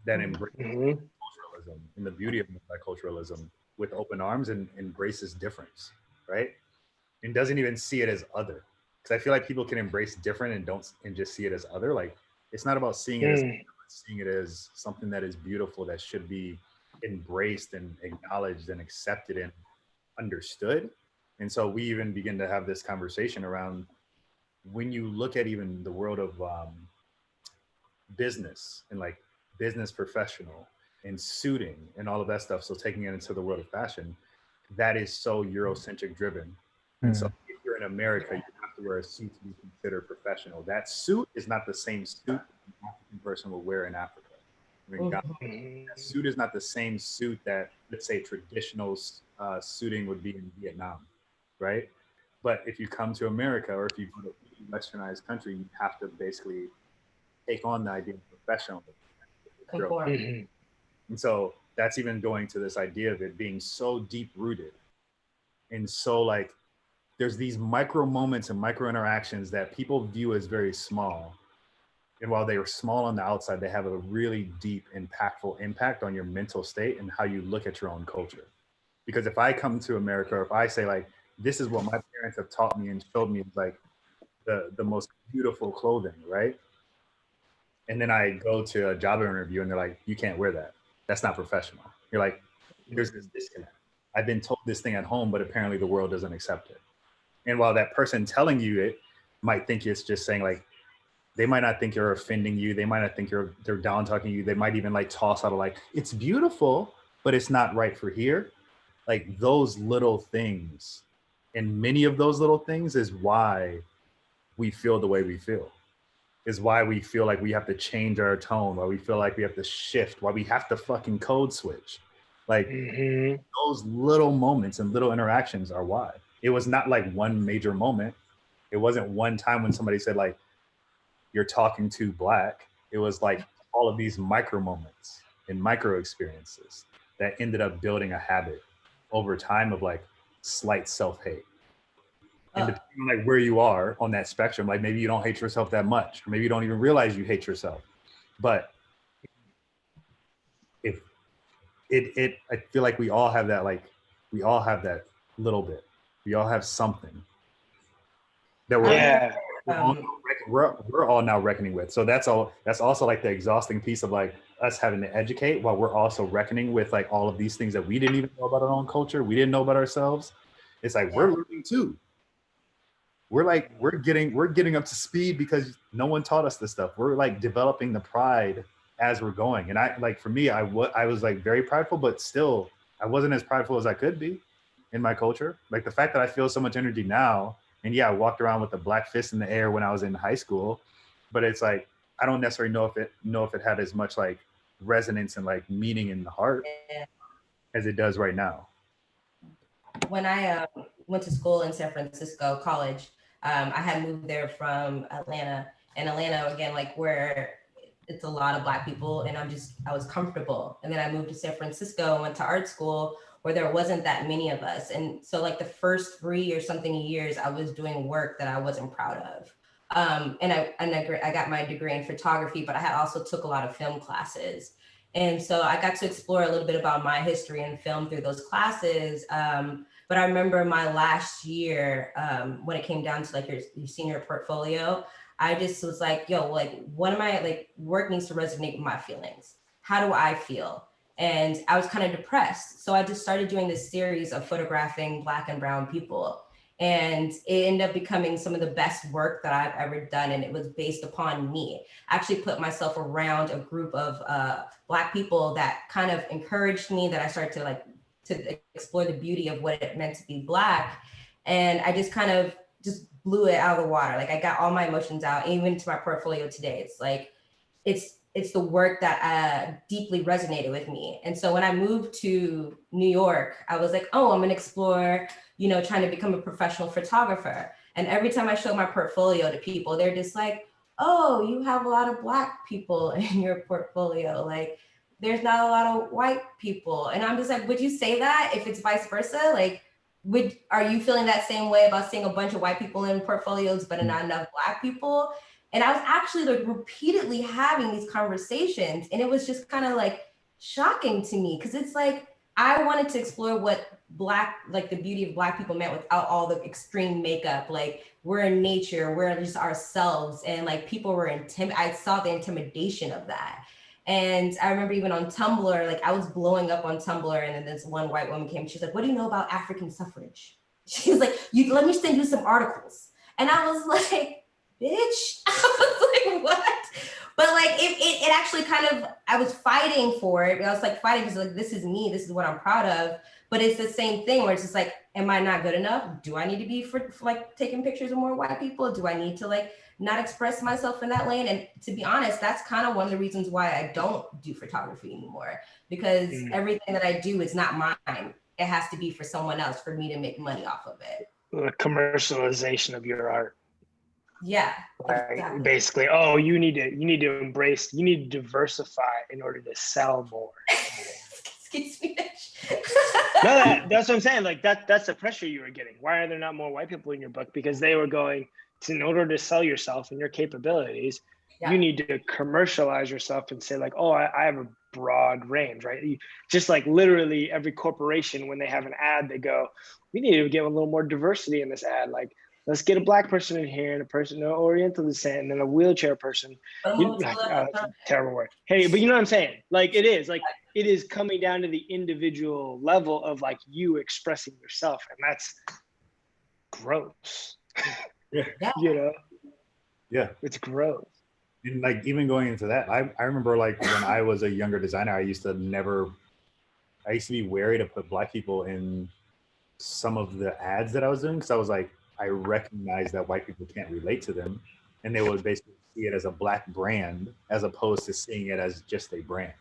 that embraces multiculturalism and the beauty of multiculturalism with open arms and embraces difference, right? And doesn't even see it as other. Because I feel like people can embrace different and just see it as other. Like it's not about seeing it as other, but seeing it as something that is beautiful, that should be embraced and acknowledged and accepted and understood. And so we even begin to have this conversation around when you look at even the world of business and like business professional and suiting and all of that stuff. So taking it into the world of fashion, that is so Eurocentric driven. And so if you're in America, you have to wear a suit to be considered professional. That suit is not the same suit an African person will wear in Africa. I mean, that suit is not the same suit that, let's say, traditional suiting would be in Vietnam, right? But if you come to America or if you go to a westernized country, you have to basically take on the idea of professional. And so that's even going to this idea of it being so deep rooted and so like there's these micro moments and micro interactions that people view as very small. And while they are small on the outside, they have a really deep, impactful impact on your mental state and how you look at your own culture. Because if I come to America, or if I say like, this is what my parents have taught me and showed me, like the most beautiful clothing, right? And then I go to a job interview and they're like, you can't wear that. That's not professional. You're like, there's this disconnect. I've been told this thing at home, but apparently the world doesn't accept it. And while that person telling you it might think it's just saying like, they might not think you're offending you. They might not think they're down talking you. They might even like toss out of like, it's beautiful, but it's not right for here. Like those little things. And many of those little things is why we feel the way we feel. Is why we feel like we have to change our tone, why we feel like we have to shift, why we have to fucking code switch. Like those little moments and little interactions are why. It was not like one major moment. It wasn't one time when somebody said like, you're talking too black. It was like all of these micro moments and micro experiences that ended up building a habit over time of like slight self-hate. And depending on like where you are on that spectrum, like maybe you don't hate yourself that much, or maybe you don't even realize you hate yourself. But if I feel like we all have that, like we all have that little bit. We all have something that we're all now reckoning with. So that's also like the exhausting piece of like us having to educate while we're also reckoning with like all of these things that we didn't even know about our own culture. We didn't know about ourselves. It's like we're learning too. We're getting up to speed because no one taught us this stuff. We're like developing the pride as we're going. And I like, for me, I was like very prideful, but still I wasn't as prideful as I could be in my culture. Like the fact that I feel so much energy now, and yeah, I walked around with a black fist in the air when I was in high school, but it's like, I don't necessarily know if it had as much like resonance and like meaning in the heart as it does right now. When I went to school in San Francisco, college, I had moved there from Atlanta, and Atlanta, again, like where it's a lot of Black people, and I was comfortable. And then I moved to San Francisco and went to art school where there wasn't that many of us. And so like the first 3 or something years, I was doing work that I wasn't proud of. And I got my degree in photography, but I had also took a lot of film classes. And so I got to explore a little bit about my history in film through those classes. But I remember my last year, when it came down to like your senior portfolio, I just was like, yo, like, what am I, like, work needs to resonate with my feelings. How do I feel? And I was kind of depressed. So I just started doing this series of photographing Black and brown people. And it ended up becoming some of the best work that I've ever done. And it was based upon me. I actually put myself around a group of Black people that kind of encouraged me, that I started to like, to explore the beauty of what it meant to be Black. And I just kind of just blew it out of the water. Like I got all my emotions out, even to my portfolio today. It's like, it's the work that deeply resonated with me. And so when I moved to New York, I was like, oh, I'm gonna explore, you know, trying to become a professional photographer. And every time I show my portfolio to people, they're just like, oh, you have a lot of Black people in your portfolio. Like, there's not a lot of white people. And I'm just like, would you say that if it's vice versa? Like, are you feeling that same way about seeing a bunch of white people in portfolios, but not enough Black people? And I was actually like repeatedly having these conversations, and it was just kind of like shocking to me, because it's like, I wanted to explore what Black, like the beauty of Black people meant without all the extreme makeup. Like, we're in nature, we're just ourselves. And like people were I saw the intimidation of that. And I remember even on Tumblr, like I was blowing up on Tumblr, and then this one white woman came, she's like, what do you know about African suffrage? She's like, let me send you some articles. And I was like, bitch, I was like, what? But like, it actually kind of, I was fighting for it. I was like fighting because like, this is me, this is what I'm proud of. But it's the same thing where it's just like, am I not good enough? Do I need to be for like taking pictures of more white people? Do I need to like not express myself in that lane? And to be honest, that's kind of one of the reasons why I don't do photography anymore, because everything that I do is not mine. It has to be for someone else for me to make money off of it. The commercialization of your art. Yeah, exactly. Basically, oh, you need to embrace, you need to diversify in order to sell more. Excuse me. No, that's what I'm saying. Like that's the pressure you were getting. Why are there not more white people in your book? Because they were going to, in order to sell yourself and your capabilities, you need to commercialize yourself and say like, oh, I have a broad range, right? Just like literally every corporation, when they have an ad, they go, we need to get a little more diversity in this ad. Like, let's get a Black person in here, and a person of Oriental descent, and then a wheelchair person. Terrible word. Hey, but you know what I'm saying? Like it is coming down to the individual level of like you expressing yourself, and that's gross. Yeah. You know? Yeah. It's gross. And like even going into that, I remember like when I was a younger designer, I used to be wary to put Black people in some of the ads that I was doing, because I was like, I recognize that white people can't relate to them, and they would basically see it as a Black brand as opposed to seeing it as just a brand.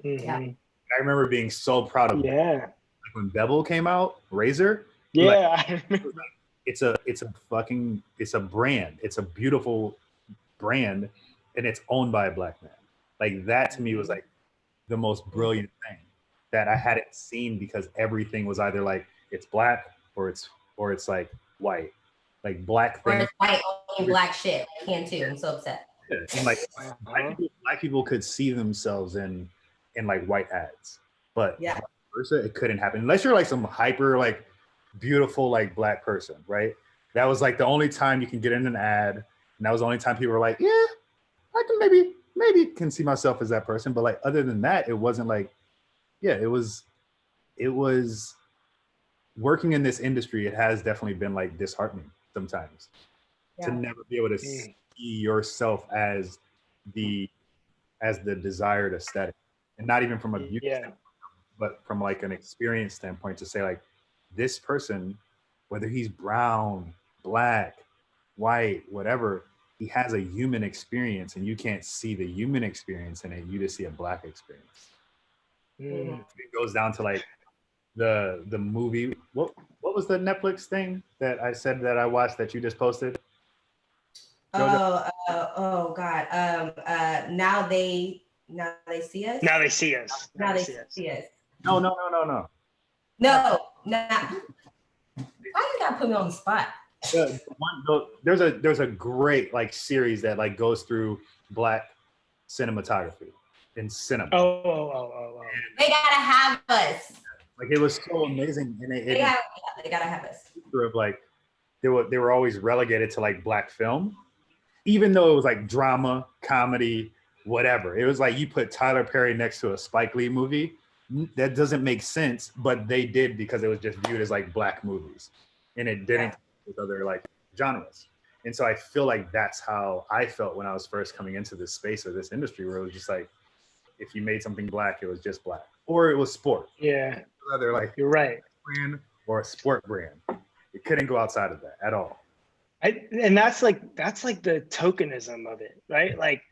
Yeah. I remember being so proud of like when Bevel came out, Razor. Yeah, like, I remember. It's a brand. It's a beautiful brand, and it's owned by a Black man. Like that to me was like the most brilliant thing that I hadn't seen, because everything was either like it's Black or it's like white, like Black things. Or it's white owning Black shit. I can too. I'm so upset. Yeah. And like Black people could see themselves in like white ads, but vice versa, it couldn't happen unless you're like some hyper like beautiful like Black person, right? That was like the only time you can get in an ad, and that was the only time people were like, yeah, I can maybe can see myself as that person. But like other than that, it wasn't like, it was working in this industry. It has definitely been like disheartening sometimes to never be able to see yourself as the desired aesthetic, and not even from a beauty standpoint, but from like an experience standpoint, to say like this person, whether he's brown, Black, white, whatever, he has a human experience, and you can't see the human experience in it. You just see a Black experience. It goes down to like the movie. What was the Netflix thing that I said that I watched that you just posted? Oh God. Now they see us. Now they see us. Now they see us. No. No. Why you gotta put me on the spot? There's a great like series that like goes through Black cinematography in cinema. Oh. They gotta have us. Like it was so amazing, and they gotta have us. of like they were always relegated to like black film, even though it was like drama, comedy, whatever. It was like you put Tyler Perry next to a Spike Lee movie. That doesn't make sense, but they did because it was just viewed as like black movies, and it didn't with other like genres. And so I feel like that's how I felt when I was first coming into this space or this industry, where it was just like, if you made something black, it was just black, or it was sport. Yeah, Whether like you're right. Brand or a sport brand, it couldn't go outside of that at all. And that's like the tokenism of it, right? Like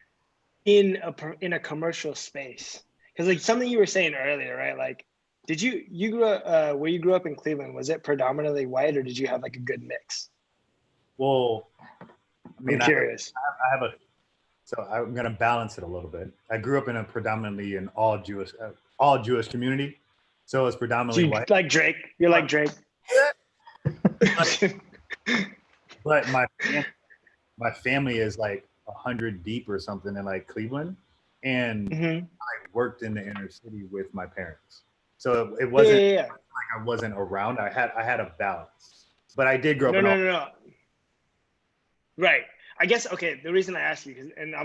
in a commercial space, because like something you were saying earlier, right? Like, did you grew up where you grew up in Cleveland? Was it predominantly white, or did you have like a good mix? Well, I mean, I'm curious. I have a, so I'm gonna balance it a little bit. I grew up in a predominantly an all Jewish community, so it's predominantly So white. like Drake, you're like Drake. But my family is like 100 deep or something in like Cleveland, and I worked in the inner city with my parents, so it wasn't like I wasn't around. I had a balance, but I did grow up. No. Right. I guess, okay, the reason I asked you, and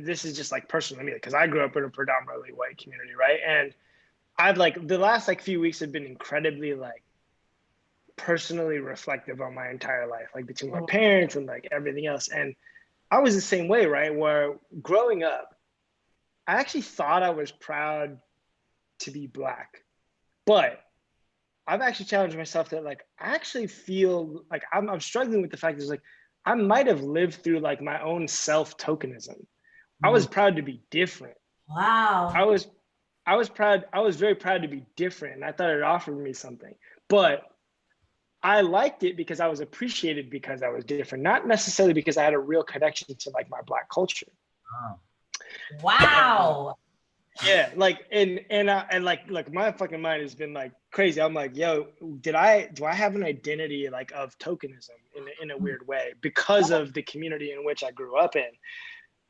this is just like personal to me, because I grew up in a predominantly white community, right? And I've like, the last like few weeks have been incredibly like personally reflective on my entire life, like between my parents and like everything else. And I was the same way, right? Where growing up, I actually thought I was proud to be Black, but I've actually challenged myself that like, I actually feel like I'm struggling with the fact that like, I might have lived through like my own self-tokenism. I was proud to be different. Wow. I was proud. I was very proud to be different. And I thought it offered me something, but I liked it because I was appreciated because I was different, not necessarily because I had a real connection to like my Black culture. Wow. Yeah, like and like look, my fucking mind has been like crazy. I'm like, yo, do I have an identity like of tokenism in a weird way because of the community in which I grew up in?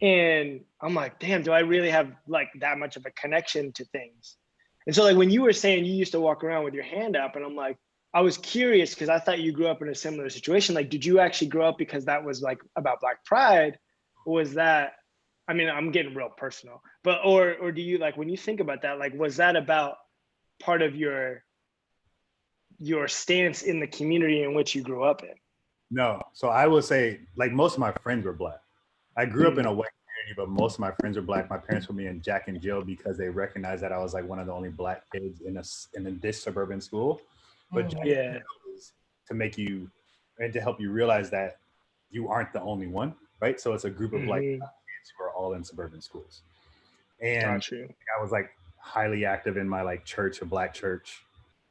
And I'm like, damn, do I really have like that much of a connection to things? And so like when you were saying you used to walk around with your hand up, and I'm like, I was curious because I thought you grew up in a similar situation. Like, did you actually grow up because that was like about Black pride, or was that? I mean, I'm getting real personal, but or do you like when you think about that, like was that about part of your stance in the community in which you grew up in? No. So I would say like most of my friends were Black. I grew up in a white community, but most of my friends were Black. My parents put me in Jack and Jill because they recognized that I was like one of the only Black kids in this suburban school. But Jack and Jill is to make you and to help you realize that you aren't the only one, right? So it's a group of Black kids who are all in suburban schools. And I was like highly active in my like church, a Black church,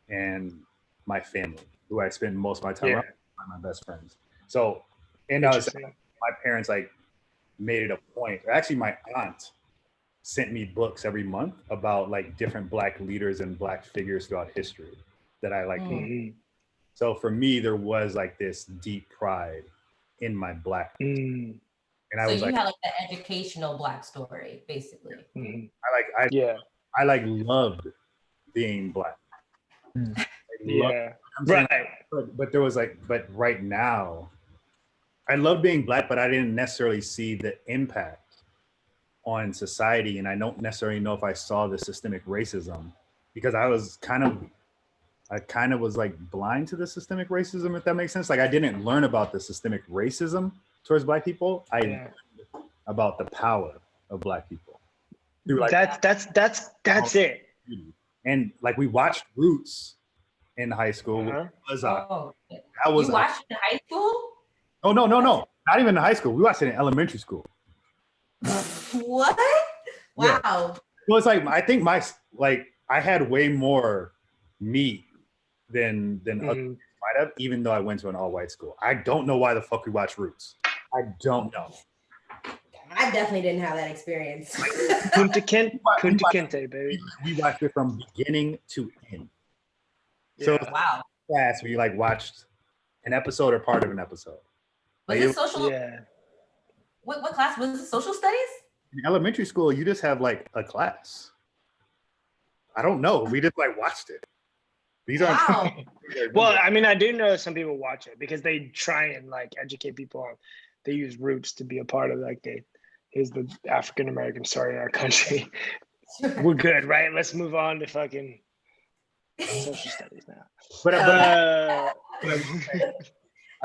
and my family, who I spent most of my time around, my best friends. So, and I was my parents like made it a point. Actually, my aunt sent me books every month about like different Black leaders and Black figures throughout history that I like. So for me, there was like this deep pride in my Black. And I was had like the educational Black story, basically. I loved being Black. But there was like, but right now, I love being Black, but I didn't necessarily see the impact on society. And I don't necessarily know if I saw the systemic racism because I kind of was like blind to the systemic racism, if that makes sense. Like I didn't learn about the systemic racism towards Black people. I learned about the power of Black people. Like, that's it. And like we watched Roots in high school. You watched it in high school? Oh no, not even in high school. We watched it in elementary school. What? Wow. Yeah. Well, it's like I think I had way more meat than others might have, even though I went to an all-white school. I don't know why the fuck we watched Roots. I don't know. I definitely didn't have that experience. Kunta Kinte, baby. We watched it from beginning to end. So wow. Class where you like watched an episode or part of an episode. Was it social? Yeah. What class was it? Social studies? In elementary school, you just have like a class. I don't know. We just like watched it. These aren't. Wow. Well, I mean, I do know some people watch it because they try and like educate people on. They use roots to be a part of like here's the African American story in our country. We're good, right? Let's move on to fucking social studies now. But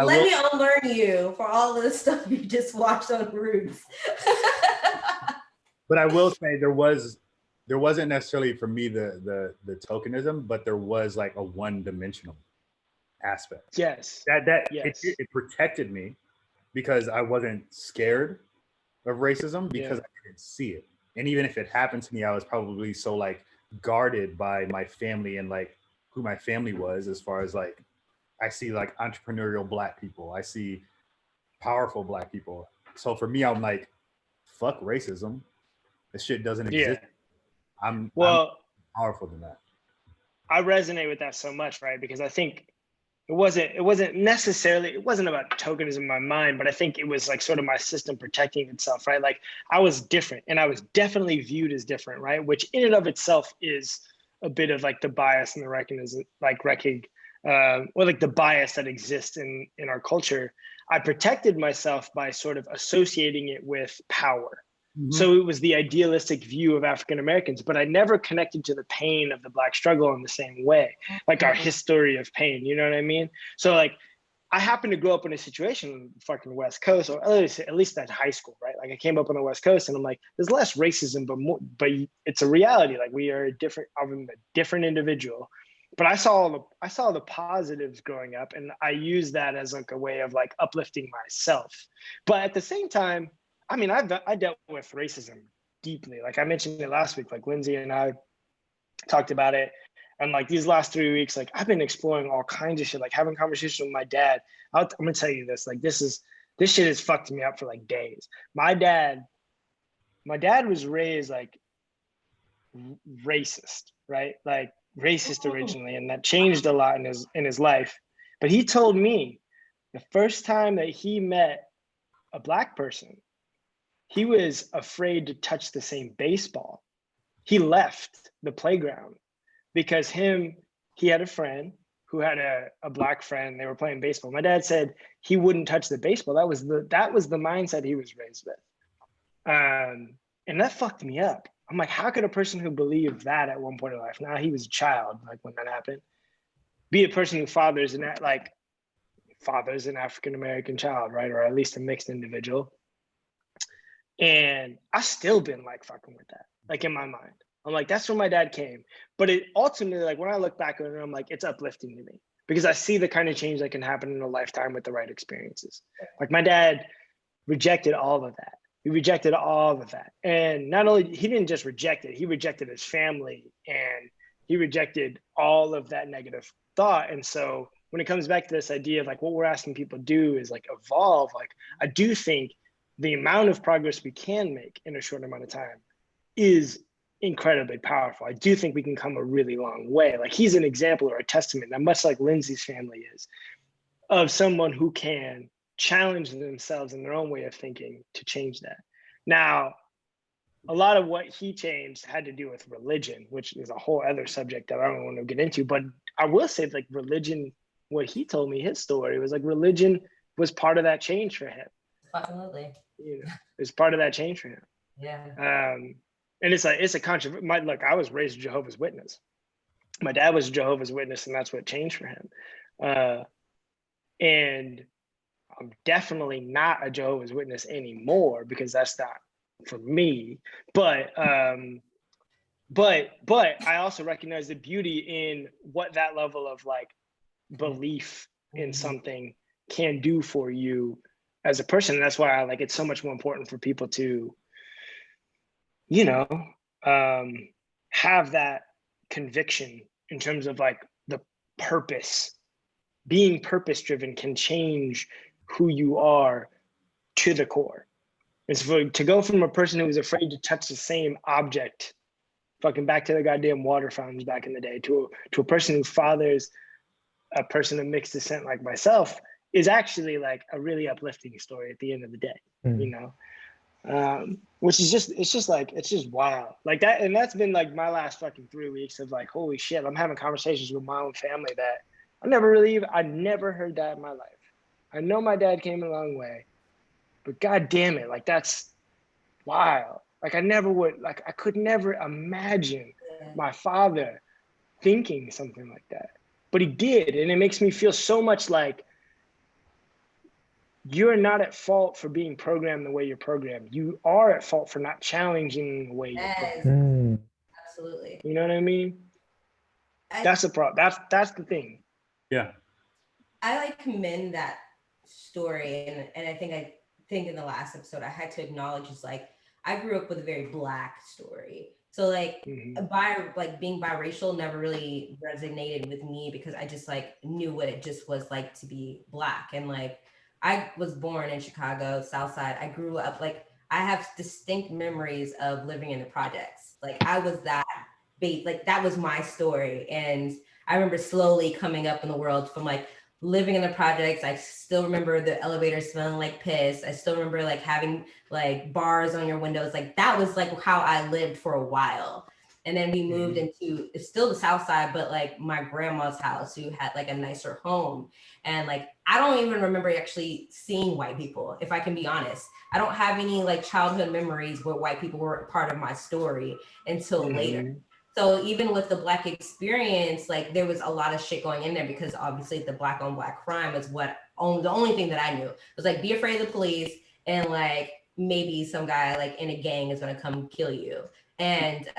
Let me unlearn you for all the stuff you just watched on Roots. But I will say there wasn't necessarily for me the tokenism, but there was like a one-dimensional aspect. Yes. Yes. It protected me because I wasn't scared of racism because I didn't see it. And even if it happened to me, I was probably so like guarded by my family and like who my family was, as far as like I see like entrepreneurial Black people, I see powerful Black people. So for me, I'm like, fuck racism. This shit doesn't exist. I'm powerful than that. I resonate with that so much, right? Because I think it wasn't necessarily, it wasn't about tokenism in my mind, but I think it was like sort of my system protecting itself, right? Like I was different and I was definitely viewed as different, right? Which in and of itself is a bit of like the bias and the or like the bias that exists in our culture. I protected myself by sort of associating it with power. Mm-hmm. So it was the idealistic view of African Americans, but I never connected to the pain of the Black struggle in the same way, like our history of pain, you know what I mean? So like, I happened to grow up in a situation in the fucking West Coast, or at least at high school, right? Like I came up on the West Coast and I'm like, there's less racism, but it's a reality. Like we are I'm a different individual. But I saw the positives growing up, and I used that as like a way of like uplifting myself. But at the same time, I mean, I dealt with racism deeply. Like I mentioned it last week, like Lindsay and I talked about it. And like these last 3 weeks, like I've been exploring all kinds of shit, like having conversations with my dad. I'm gonna tell you this, like this shit has fucked me up for like days. My dad was raised like racist, right? Like racist originally, and that changed a lot in his life. But he told me the first time that he met a Black person, he was afraid to touch the same baseball. He left the playground because he had a friend who had a Black friend. They were playing baseball. My dad said he wouldn't touch the baseball. That was the mindset he was raised with. And that fucked me up. I'm like, how could a person who believed that at one point in life, now he was a child, like when that happened, be a person who fathers an African-American child, right? Or at least a mixed individual. And I still been like fucking with that, like in my mind. I'm like, that's where my dad came. But it ultimately, like when I look back on it, I'm like, it's uplifting to me because I see the kind of change that can happen in a lifetime with the right experiences. Like my dad rejected all of that. He rejected all of that. And not only, he didn't just reject it, he rejected his family and he rejected all of that negative thought. And so when it comes back to this idea of like what we're asking people to do is like evolve, like I do think the amount of progress we can make in a short amount of time is incredibly powerful. I do think we can come a really long way. Like he's an example or a testament, and much like Lindsay's family is, of someone who can challenge themselves in their own way of thinking to change that. Now, a lot of what he changed had to do with religion, which is a whole other subject that I don't want to get into, but I will say like religion, what he told me, his story was like religion was part of that change for him. Absolutely. You know, it's part of that change for him. Yeah. And it's a controversy. Look, I was raised a Jehovah's Witness. My dad was a Jehovah's Witness, and that's what changed for him. And I'm definitely not a Jehovah's Witness anymore because that's not for me. But I also recognize the beauty in what that level of like belief in something can do for you as a person. And that's why I like it's so much more important for people to, you know, have that conviction in terms of like the purpose. Being purpose driven can change who you are to the core. It's to go from a person who was afraid to touch the same object, fucking back to the goddamn water fountains back in the day, to a person who fathers a person of mixed descent like myself, is actually like a really uplifting story at the end of the day, you know? Which is just, it's just wild. Like that. And that's been like my last fucking 3 weeks of like, holy shit, I'm having conversations with my own family that I never heard that in my life. I know my dad came a long way, but God damn it. Like that's wild. Like I could never imagine my father thinking something like that, but he did. And it makes me feel so much like you're not at fault for being programmed the way you're programmed. You are at fault for not challenging the way you're programmed. Absolutely. You know what I mean? That's the problem. That's the thing. Yeah. I like commend that story. And I think in the last episode, I had to acknowledge it's like, I grew up with a very Black story. So like being biracial never really resonated with me because I just like knew what it just was like to be Black. And like, I was born in Chicago, South Side. I grew up like, I have distinct memories of living in the projects. Like I was that like that was my story. And I remember slowly coming up in the world from like living in the projects. I still remember the elevator smelling like piss. I still remember like having like bars on your windows. Like that was like how I lived for a while. And then we moved into, it's still the South Side, but like my grandma's house who had like a nicer home. And like, I don't even remember actually seeing white people, if I can be honest. I don't have any like childhood memories where white people were part of my story until later. So even with the Black experience, like there was a lot of shit going in there because obviously the Black on Black crime is the only thing that I knew. It was like, be afraid of the police and like maybe some guy like in a gang is gonna come kill you. And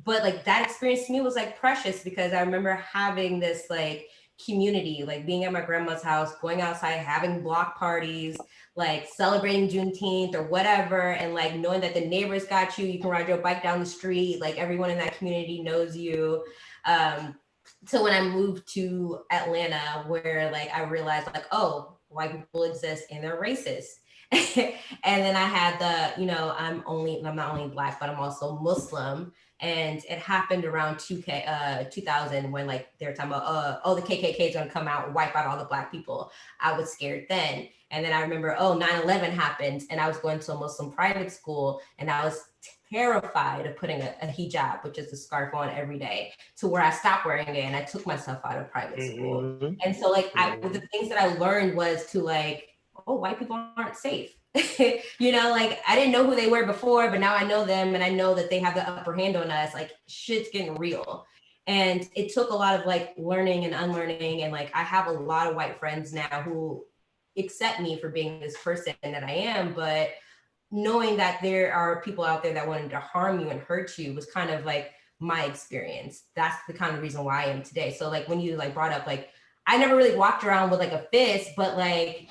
but like that experience to me was like precious because I remember having this like community, like being at my grandma's house, going outside, having block parties, like celebrating Juneteenth or whatever, and like knowing that the neighbors got you, you can ride your bike down the street, like everyone in that community knows you. So when I moved to Atlanta, where like I realized like, oh, white people exist and they're racist. And then I had I'm not only Black, but I'm also Muslim. And it happened around 2000 when like they were talking about, the KKK is gonna come out and wipe out all the Black people. I was scared then. And then I remember, 9/11 happened and I was going to a Muslim private school and I was terrified of putting a hijab, which is a scarf on every day, to where I stopped wearing it and I took myself out of private school. And so like the things that I learned was to like, white people aren't safe. Like I didn't know who they were before, but now I know them and I know that they have the upper hand on us. Like shit's getting real. And it took a lot of like learning and unlearning. And like I have a lot of white friends now who accept me for being this person that I am, but knowing that there are people out there that wanted to harm you and hurt you was kind of like my experience. That's the kind of reason why I am today. So like when you like brought up, like I never really walked around with like a fist, but like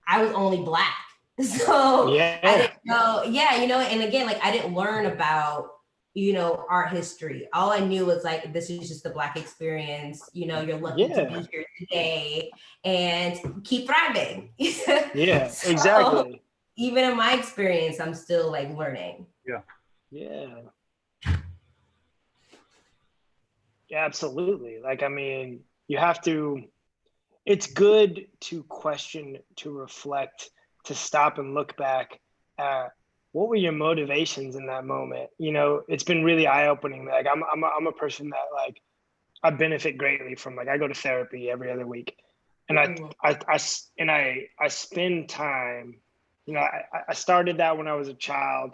I was only Black. So I didn't know, and again, like I didn't learn about, art history. All I knew was like, this is just the Black experience, you're lucky to be here today and keep thriving. So, exactly. Even in my experience, I'm still like learning. Yeah, absolutely. Like, I mean, it's good to question, to reflect, to stop and look back at what were your motivations in that moment. It's been really eye-opening. Like I'm a person that like I benefit greatly from, like I go to therapy every other week, and I spend time. I started that when I was a child.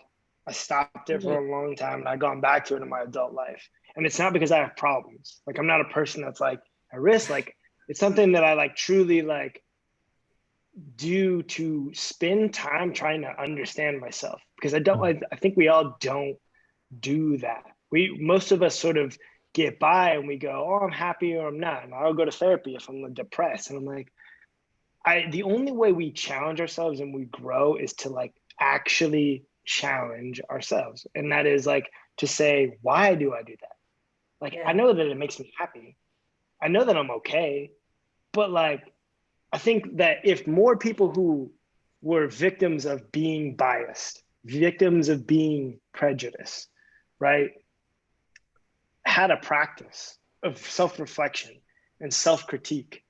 I stopped it for a long time, and I've gone back to it in my adult life. And it's not because I have problems. Like I'm not a person that's like at risk. Like it's something that I like truly like do to spend time trying to understand myself, because I think we all don't do that. Most of us sort of get by and we go, I'm happy or I'm not. And I'll go to therapy if I'm depressed. And I'm like, the only way we challenge ourselves and we grow is to like actually challenge ourselves. And that is like to say, why do I do that? Like, I know that it makes me happy. I know that I'm okay. But like, I think that if more people who were victims of being biased, victims of being prejudiced, right, had a practice of self-reflection and self-critique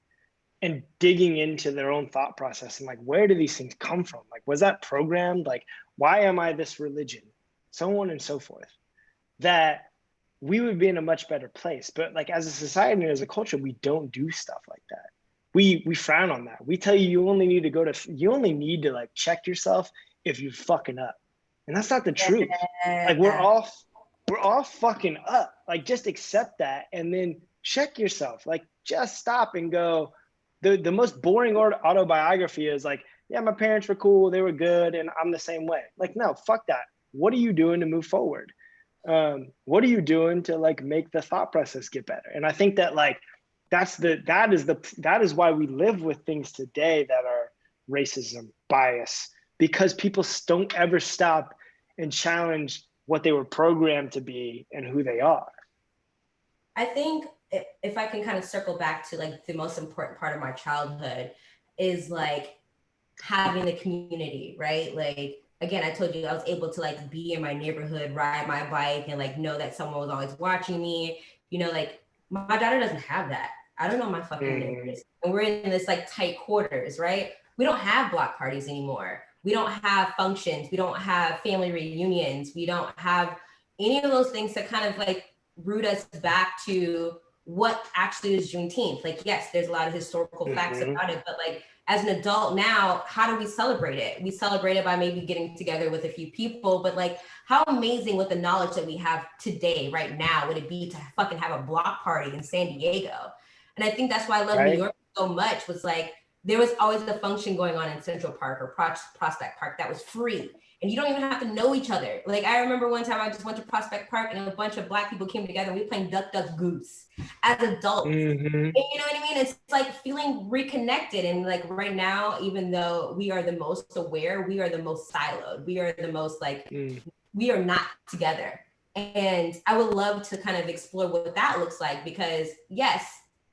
and digging into their own thought process and like, where do these things come from? Like, was that programmed? Like, why am I this religion? So on and so forth. That we would be in a much better place. But like as a society and as a culture, we don't do stuff like that. We frown on that. We tell you you only need to like check yourself if you're fucking up. And that's not the truth. Like we're all fucking up. Like just accept that and then check yourself. Like just stop and go. The most boring autobiography is like, yeah, my parents were cool, they were good, and I'm the same way. Like, no, fuck that. What are you doing to move forward? What are you doing to like make the thought process get better? And I think that like that is why we live with things today that are racism, bias, because people don't ever stop and challenge what they were programmed to be and who they are. I think if I can kind of circle back to like the most important part of my childhood is like having the community, right? Like, again, I told you I was able to like be in my neighborhood, ride my bike and like know that someone was always watching me. You know, like my daughter doesn't have that. I don't know my fucking neighbors. And we're in this like tight quarters, right? We don't have block parties anymore. We don't have functions. We don't have family reunions. We don't have any of those things that kind of like root us back to what actually is Juneteenth. Like, yes, there's a lot of historical facts about it, but like as an adult now, how do we celebrate it? We celebrate it by maybe getting together with a few people, but like how amazing with the knowledge that we have today, right now, would it be to fucking have a block party in San Diego? And I think that's why I love New York so much, was like, there was always a function going on in Central Park or Prospect Park that was free. And you don't even have to know each other. Like I remember one time I just went to Prospect Park and a bunch of Black people came together and we were playing Duck, Duck, Goose as adults. And you know what I mean? It's like feeling reconnected. And like right now, even though we are the most aware, we are the most siloed. We are the most like, we are not together. And I would love to kind of explore what that looks like, because yes,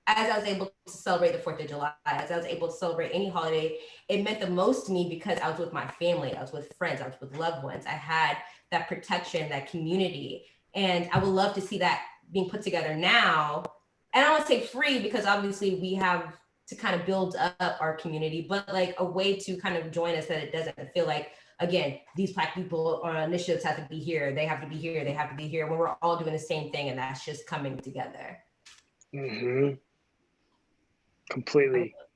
as I was able to celebrate the 4th of July, as I was able to celebrate any holiday, it meant the most to me because I was with my family, I was with friends, I was with loved ones. I had that protection, that community. And I would love to see that being put together now. And I don't want to say free because obviously we have to kind of build up our community, but like a way to kind of join us that it doesn't feel like, again, these Black people or initiatives have to be here, they have to be here, they have to be here, when we're all doing the same thing and that's just coming together.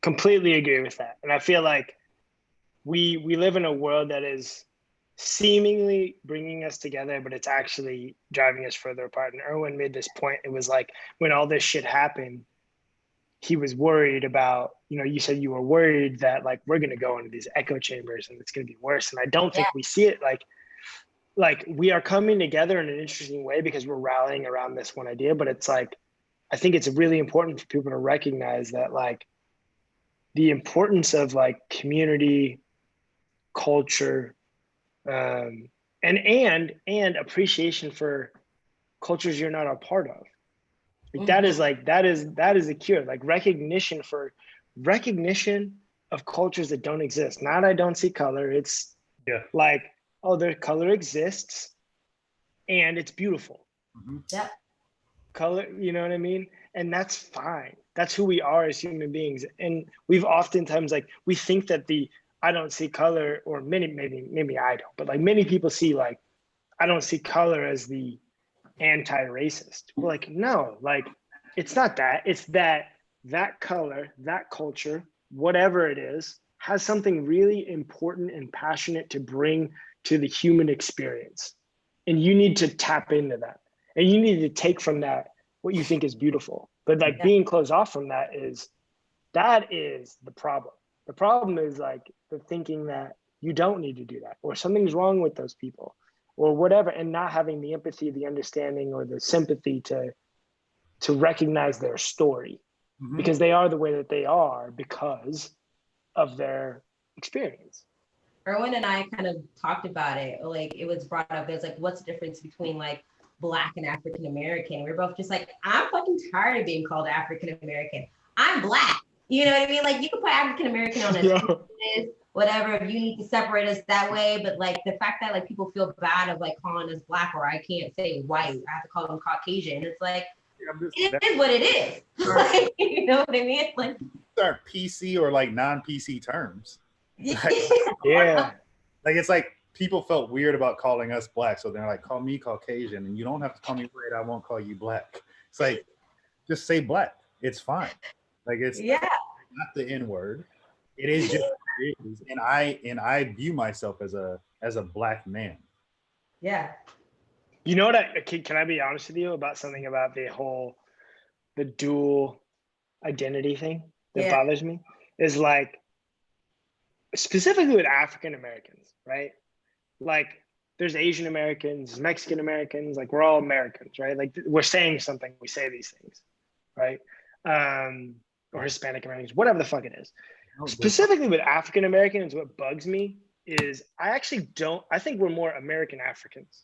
Completely agree with that. And I feel like we live in a world that is seemingly bringing us together, but it's actually driving us further apart. And Erwin made this point. It was like when all this shit happened, he was worried about, you know, you said you were worried that like we're going to go into these echo chambers and it's going to be worse. And I don't think we see it like we are coming together in an interesting way because we're rallying around this one idea, but it's like, I think it's really important for people to recognize that like the importance of like community, culture, and appreciation for cultures you're not a part of. Like that is a cure. Like recognition of cultures that don't exist. Not I don't see color. It's like, oh, their color exists and it's beautiful. Yeah. Color, you know what I mean? And that's fine. That's who we are as human beings. And we've oftentimes like, we think that I don't see color, or maybe I don't, but like many people see like, I don't see color as the anti-racist. We're like, no, like it's not that. It's that color, that culture, whatever it is, has something really important and passionate to bring to the human experience. And you need to tap into that. And you need to take from that what you think is beautiful. But like being closed off from that is the problem. The problem is like the thinking that you don't need to do that, or something's wrong with those people, or whatever, and not having the empathy, the understanding, or the sympathy to recognize their story, because they are the way that they are because of their experience. Erwin and I kind of talked about it. Like it was brought up. It was like, what's the difference between like Black and African American? We were both just like, I'm fucking tired of being called African American. I'm Black. You know what I mean? Like you can put African American on it, whatever. If you need to separate us that way, but like the fact that like people feel bad of like calling us Black, or I can't say white, I have to call them Caucasian. It's like, it is what it is. Like, you know what I mean? Like, aren't PC or like non-PC terms. Yeah. Like it's like people felt weird about calling us black, so they're like, call me Caucasian, and you don't have to call me white. I won't call you black. It's like, just say black. It's fine. Like it's not the N word. It is just what it is, and I view myself as a black man. Yeah. You know what? Can I be honest with you about something about the dual identity thing that bothers me? Is like specifically with African Americans, right? Like there's Asian Americans, Mexican Americans, like we're all Americans, right? Like we're saying something, we say these things, right? Or Hispanic Americans, whatever the fuck it is. Specifically with African Americans, what bugs me is I think we're more American Africans.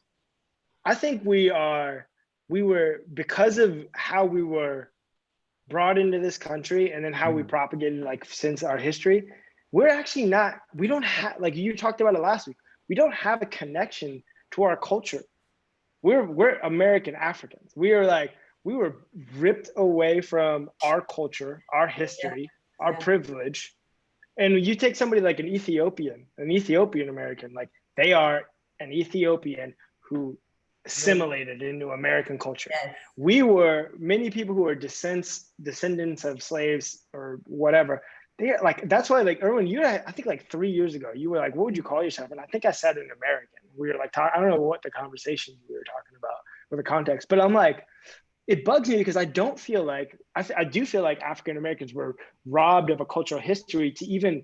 I think we were, because of how we were brought into this country and then how we propagated like since our history, we don't have, like you talked about it last week, we don't have a connection to our culture. We're American Africans. We were ripped away from our culture, our history, our privilege. And you take somebody like an Ethiopian American, like they are an Ethiopian who assimilated into American culture. Many people who are descendants of slaves or whatever, they like, that's why like Erwin, I think like 3 years ago, you were like, what would you call yourself? And I think I said an American. We were like, I don't know what the conversation we were talking about or the context, but I'm like, it bugs me because I don't feel like, I do feel like African Americans were robbed of a cultural history to even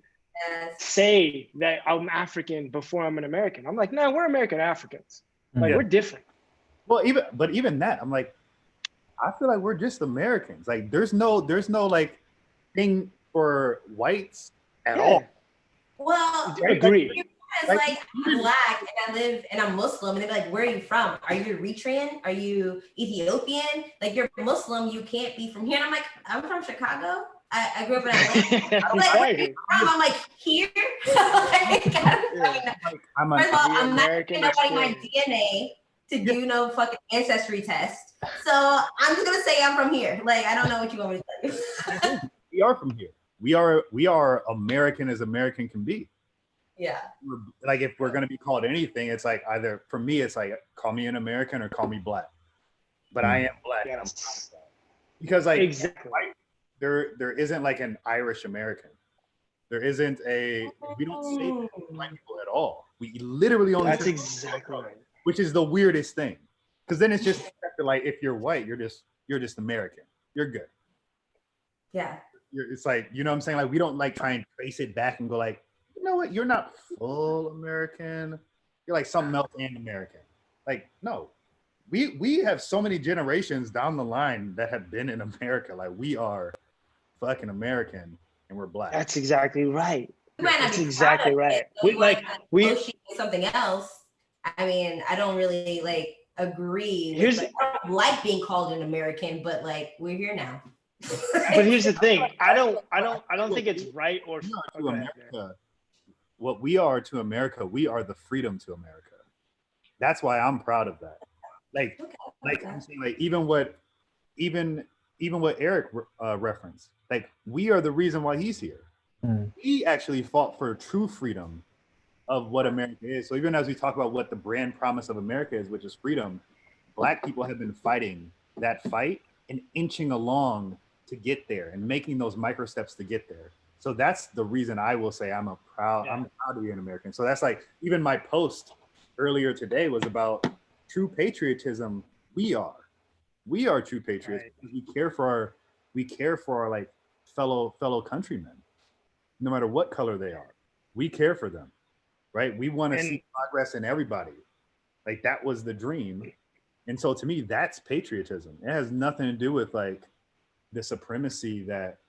say that I'm African before I'm an American. I'm like, no, we're American Africans. Like we're different. Well, even that, I'm like, I feel like we're just Americans. Like there's no like thing for whites at all. Well, I agree. Like I'm black and I'm Muslim, and they're like, where are you from? Are you Eritrean? Are you Ethiopian? Like you're Muslim, you can't be from here. And I'm like, I'm from Chicago. I grew up in Atlanta. I'm like, where are you from? I'm like, here. I'm not gonna like my DNA to do no fucking ancestry test. So I'm just gonna say I'm from here. Like I don't know what you want me to tell you. We are from here. We are American as American can be. Yeah. Like if we're gonna be called anything, it's like either for me, it's like call me an American or call me black. But I am black. Yes. And I'm proud of that. Because like exactly. There isn't like an Irish American. There isn't we don't say white people at all. We literally only That's exactly right. Which is the weirdest thing. Because then it's just like if you're white, you're just American. You're good. Yeah. It's like, you know what I'm saying? Like we don't like try and trace it back and go like, you know what, you're not full American. You're like something else and American. Like, no. We have so many generations down the line that have been in America. Like we are fucking American and we're black. That's exactly right. That's exactly right. We something else. I mean, I don't really like agree. I don't like being called an American, but like we're here now. But here's the thing. I don't think it's right or to America. What we are to America, we are the freedom to America. That's why I'm proud of that. Like I'm saying, like even what Eric referenced, like we are the reason why he's here. He actually fought for true freedom of what America is. So even as we talk about what the brand promise of America is, which is freedom, Black people have been fighting that fight and inching along to get there and making those micro steps to get there. So that's the reason I will say I'm proud to be an American. So that's like, even my post earlier today was about true patriotism. We are true patriots. Right. Because we care for our like fellow countrymen, no matter what color they are. We care for them, right? We want to see progress in everybody. Like that was the dream. And so to me, that's patriotism. It has nothing to do with like the supremacy that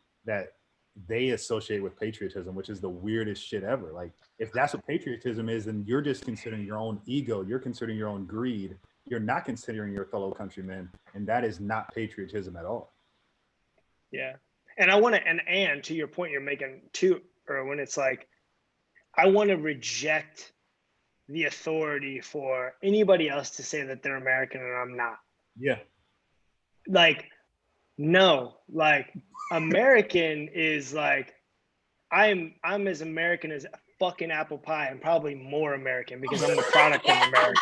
they associate with patriotism, which is the weirdest shit ever. Like if that's what patriotism is, then you're just considering your own ego. You're considering your own greed. You're not considering your fellow countrymen. And that is not patriotism at all. Yeah. And I want to, and to your point you're making too, or when it's like, I want to reject the authority for anybody else to say that they're American and I'm not. Yeah. Like No, like American is like I'm as American as fucking apple pie. I'm probably more American because I'm the product of America.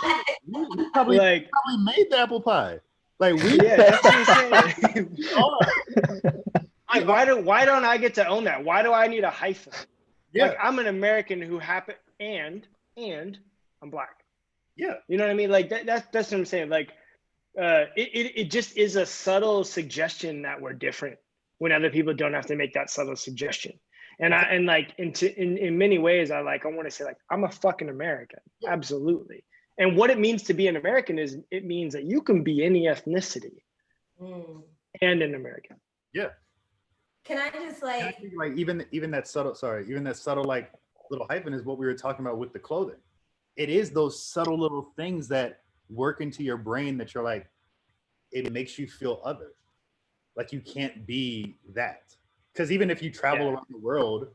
We probably made the apple pie. Like yeah, that's what I'm saying. Like, why don't I get to own that? Why do I need a hyphen? Yeah. Like I'm an American who and I'm black. Yeah. You know what I mean? Like that's what I'm saying. Like it just is a subtle suggestion that we're different when other people don't have to make that subtle suggestion. And in many ways I want to say like I'm a fucking American. Yeah. Absolutely. And what it means to be an American is it means that you can be any ethnicity and an American. Yeah. Can I just like even that subtle like little hyphen is what we were talking about with the clothing. It is those subtle little things that work into your brain that you're like, it makes you feel other. Like you can't be that. Because even if you travel around the world,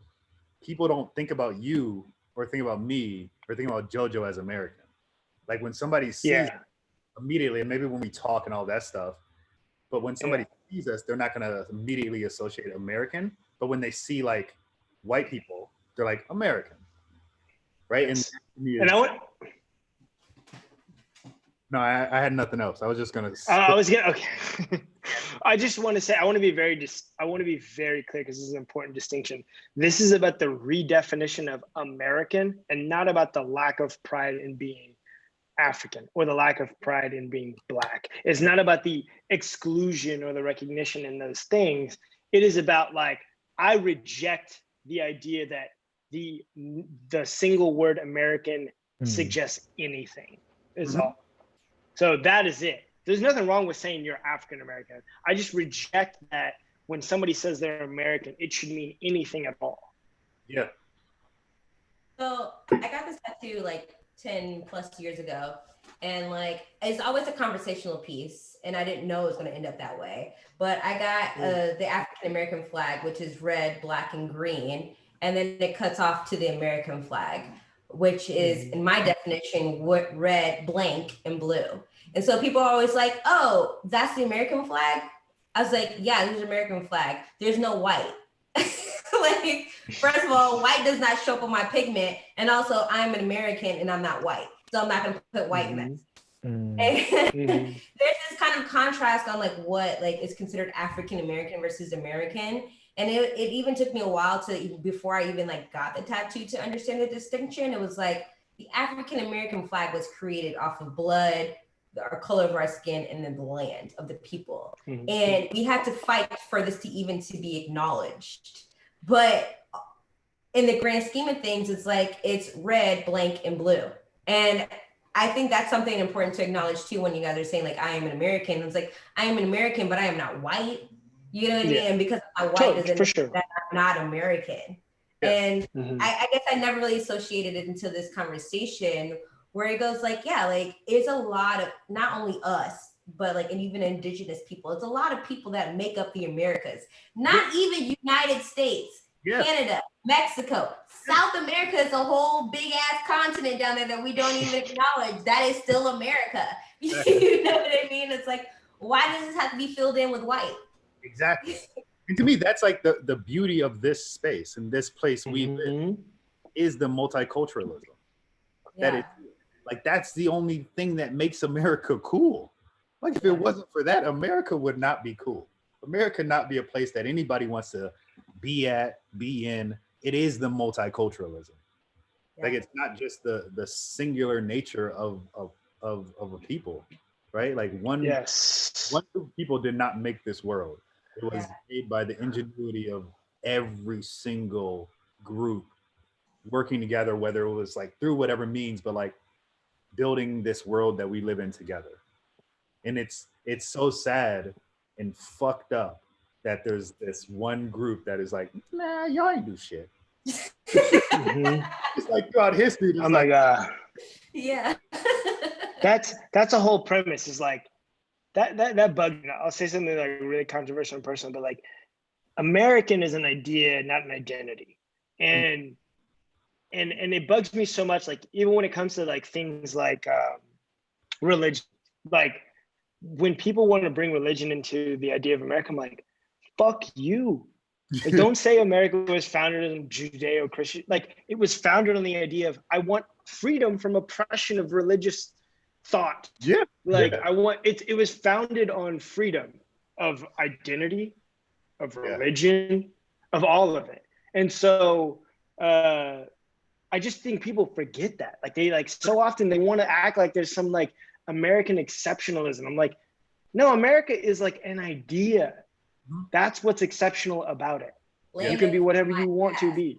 people don't think about you or think about me or think about JoJo as American. Like when somebody sees immediately, and maybe when we talk and all that stuff, but when somebody sees us, they're not going to immediately associate American. But when they see like white people, they're like American, right? Yes. And no, I had nothing else. I was just gonna. Okay. I just want to say I want to be very clear because this is an important distinction. This is about the redefinition of American and not about the lack of pride in being African or the lack of pride in being black. It's not about the exclusion or the recognition in those things. It is about like I reject the idea that the single word American suggests anything. Is all. So that is it. There's nothing wrong with saying you're African American. I just reject that when somebody says they're American, it should mean anything at all. Yeah. So I got this tattoo like 10 plus years ago. And like, it's always a conversational piece. And I didn't know it was going to end up that way. But I got the African American flag, which is red, black, and green. And then it cuts off to the American flag, which is, in my definition, red, blank, and blue. And so people are always like, oh, that's the American flag? I was like, yeah, there's an American flag. There's no white. Like, first of all, white does not show up on my pigment. And also, I'm an American and I'm not white. So I'm not going to put white in that. And there's this kind of contrast on like what like is considered African American versus American. And it even took me a while before I even like got the tattoo to understand the distinction. It was like the African American flag was created off of blood, our color of our skin, and then the land of the people. And we had to fight for this to be acknowledged. But in the grand scheme of things, it's like it's red, blank, and blue. And I think that's something important to acknowledge too when you guys are saying like I am an American. It's like I am an American, but I am not white. You know what I mean? And because I'm white doesn't mean that I'm not American. And I guess I never really associated it until this conversation where it goes like, yeah, like it's a lot of not only us, but like, and even indigenous people. It's a lot of people that make up the Americas, not even United States, Canada, Mexico, South America is a whole big ass continent down there that we don't even acknowledge. That is still America. You know what I mean? It's like, why does this have to be filled in with white? Exactly. And to me, that's like the beauty of this space and this place we live is the multiculturalism. That is like, that's the only thing that makes America cool. Like if it wasn't for that, America would not be cool. America not be a place that anybody wants to be in. It is the multiculturalism. Like it's not just the singular nature of a people, right? Like one group of people did not make this world. It was made by the ingenuity of every single group working together, whether it was like through whatever means, but like building this world that we live in together. And it's so sad and fucked up that there's this one group that is like, nah, y'all ain't do shit. It's like throughout history. Oh my God. Yeah. That's a whole premise is like, that bugged me. I'll say something like really controversial and personal, but like American is an idea, not an identity. And it bugs me so much, like even when it comes to like things like religion, like when people want to bring religion into the idea of America, I'm like, fuck you. Like, don't say America was founded in Judeo-Christian. Like, it was founded on the idea of, I want freedom from oppression of religious thought. Yeah. Like, I want it. It was founded on freedom of identity, of religion, of all of it. And so I just think people forget that. Like, they like so often they want to act like there's some like American exceptionalism. I'm like, no, America is like an idea. That's what's exceptional about it. You can be whatever you want to be.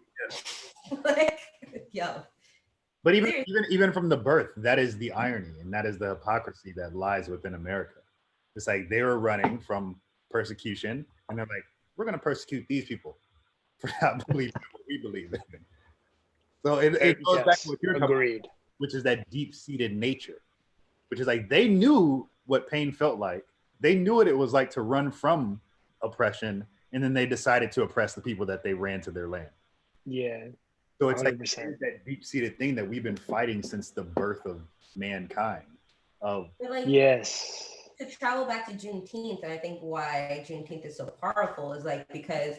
Like, yo. But even from the birth, that is the irony, and that is the hypocrisy that lies within America. It's like they were running from persecution, and they're like, we're going to persecute these people for not believing what we believe in. So it goes back to what you're talking about, which is that deep-seated nature, which is like they knew what pain felt like. They knew what it was like to run from oppression, and then they decided to oppress the people that they ran to their land. Yeah. So it's 100%. like that deep-seated thing that we've been fighting since the birth of mankind. Yes. To travel back to Juneteenth, and I think why Juneteenth is so powerful is like because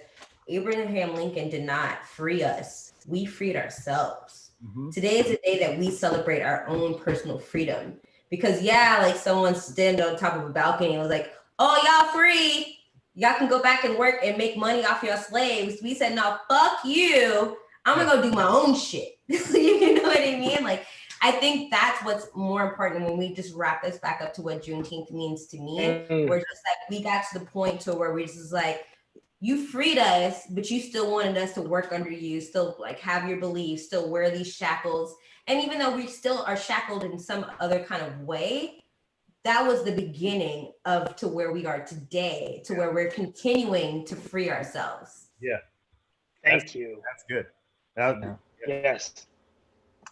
Abraham Lincoln did not free us. We freed ourselves. Mm-hmm. Today is the day that we celebrate our own personal freedom. Because like someone stood on top of a balcony and was like, oh, y'all free. Y'all can go back and work and make money off your slaves. We said, no, fuck you. I'm gonna go do my own shit. You know what I mean? Like, I think that's what's more important when we just wrap this back up to what Juneteenth means to me. We're just like, we got to the point to where we just like, you freed us, but you still wanted us to work under you, still like have your beliefs, still wear these shackles. And even though we still are shackled in some other kind of way, that was the beginning of to where we are today, to where we're continuing to free ourselves. Yeah. Thank you. That's good. Yes.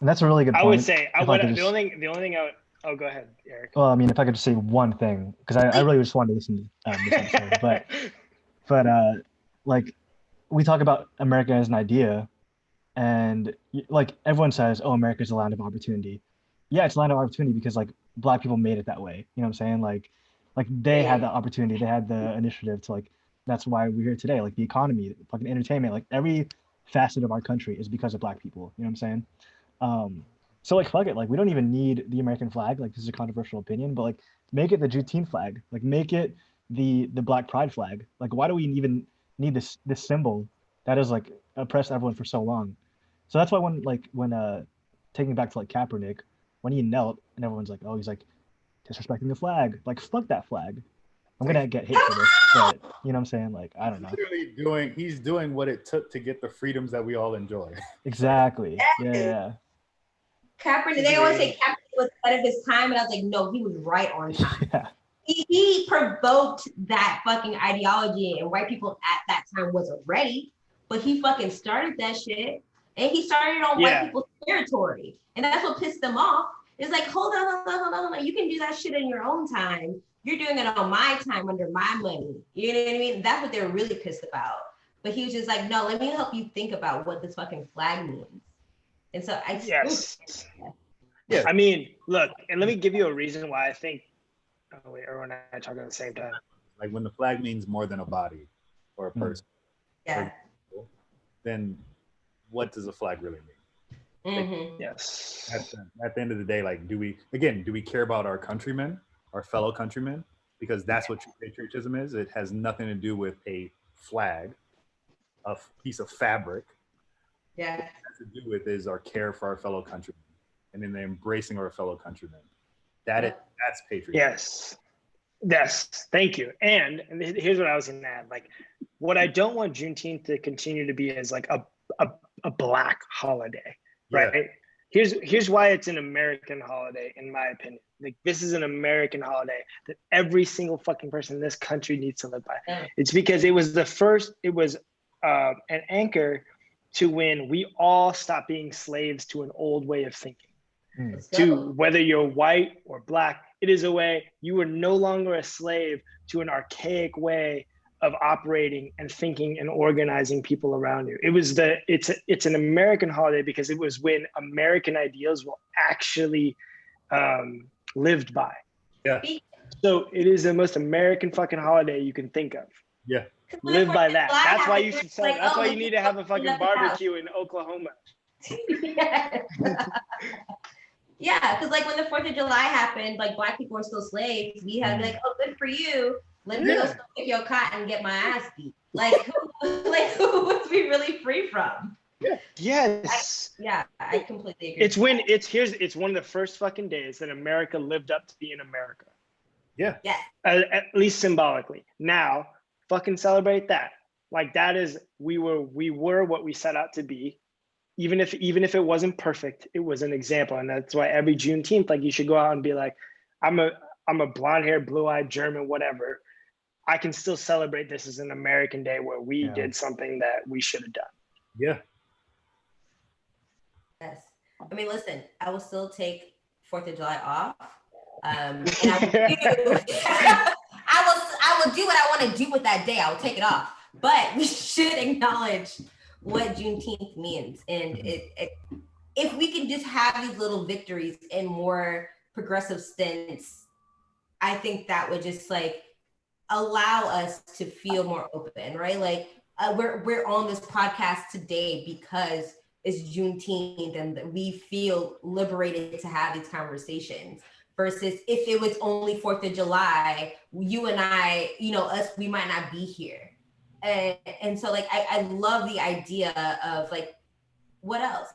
And that's a really good point. I would say the only thing I would, oh, go ahead, Eric. Well, I mean, if I could just say one thing, because I really just wanted to listen to this episode, but like we talk about America as an idea, and like everyone says, oh, America is a land of opportunity. Yeah, it's a land of opportunity because like Black people made it that way. You know what I'm saying? Like they had the opportunity, they had the initiative to like, that's why we're here today. Like the economy, fucking entertainment, like every facet of our country is because of Black people. You know what I'm saying? So like, fuck it. Like we don't even need the American flag. Like this is a controversial opinion, but like make it the Juneteenth flag. Like make it the Black Pride flag. Like why do we even need this symbol that has like oppressed everyone for so long? So that's why when taking it back to like Kaepernick, when he knelt and everyone's like, oh, he's like disrespecting the flag. Like fuck that flag. I'm gonna get hit for this, but you know what I'm saying? Like, I don't know. He's doing what it took to get the freedoms that we all enjoy. Exactly. Yeah. Kaepernick, they always say Kaepernick was ahead of his time, and I was like, no, he was right on time. Yeah. He provoked that fucking ideology, and white people at that time wasn't ready, but he fucking started that shit, and he started on white people's territory, and that's what pissed them off. It's like, hold on, you can do that shit in your own time. You're doing it on my time under my money. You know what I mean? That's what they're really pissed about. But he was just like, no, let me help you think about what this fucking flag means. And so Yeah. I mean, look, and let me give you a reason why I think, oh wait, everyone and I are talking at the same time. Like when the flag means more than a body or a person, then what does a flag really mean? Mm-hmm. Yes. At the end of the day, like, do we care about our countrymen, our fellow countrymen? Because that's what true patriotism is. It has nothing to do with a flag, a piece of fabric. Yeah. What it has to do with is our care for our fellow countrymen and in the embracing our fellow countrymen. That's patriotism. Yes. Thank you. And here's what I was going to add. Like, what I don't want Juneteenth to continue to be is like a Black holiday, right? Here's why it's an American holiday, in my opinion. Like, this is an American holiday that every single fucking person in this country needs to live by. Yeah. It's because it was an anchor to when we all stop being slaves to an old way of thinking. To whether you're white or Black, it is a way you are no longer a slave to an archaic way of operating and thinking and organizing people around you. It's an American holiday because it was when American ideals were actually lived by. Yeah. So it is the most American fucking holiday you can think of. Yeah. Live by that. That's why you happens, should celebrate. like, That's oh, why you let's need just to have a clean fucking up the house. barbecue in Oklahoma. Yeah, because like when the 4th of July happened, like Black people were still slaves. We had like, oh, good for you. Let me go still pick your cotton and get my ass beat. Like, who was we really free from? Yes. I completely agree. It's one of the first fucking days that America lived up to being America. Yeah. Yeah. At least symbolically. Now, fucking celebrate that. Like that is we were what we set out to be. Even if it wasn't perfect, it was an example. And that's why every Juneteenth, like you should go out and be like, I'm a blonde-haired, blue-eyed German, whatever. I can still celebrate this as an American day where we did something that we should have done. Yeah. Yes. I mean, listen, I will still take 4th of July off. And I will do what I want to do with that day. I will take it off. But we should acknowledge what Juneteenth means. And if we can just have these little victories and more progressive stints, I think that would just like allow us to feel more open, right? Like we're on this podcast today because it's Juneteenth and we feel liberated to have these conversations. Versus if it was only 4th of July, you and I, us, we might not be here. And so like, I love the idea of like, what else?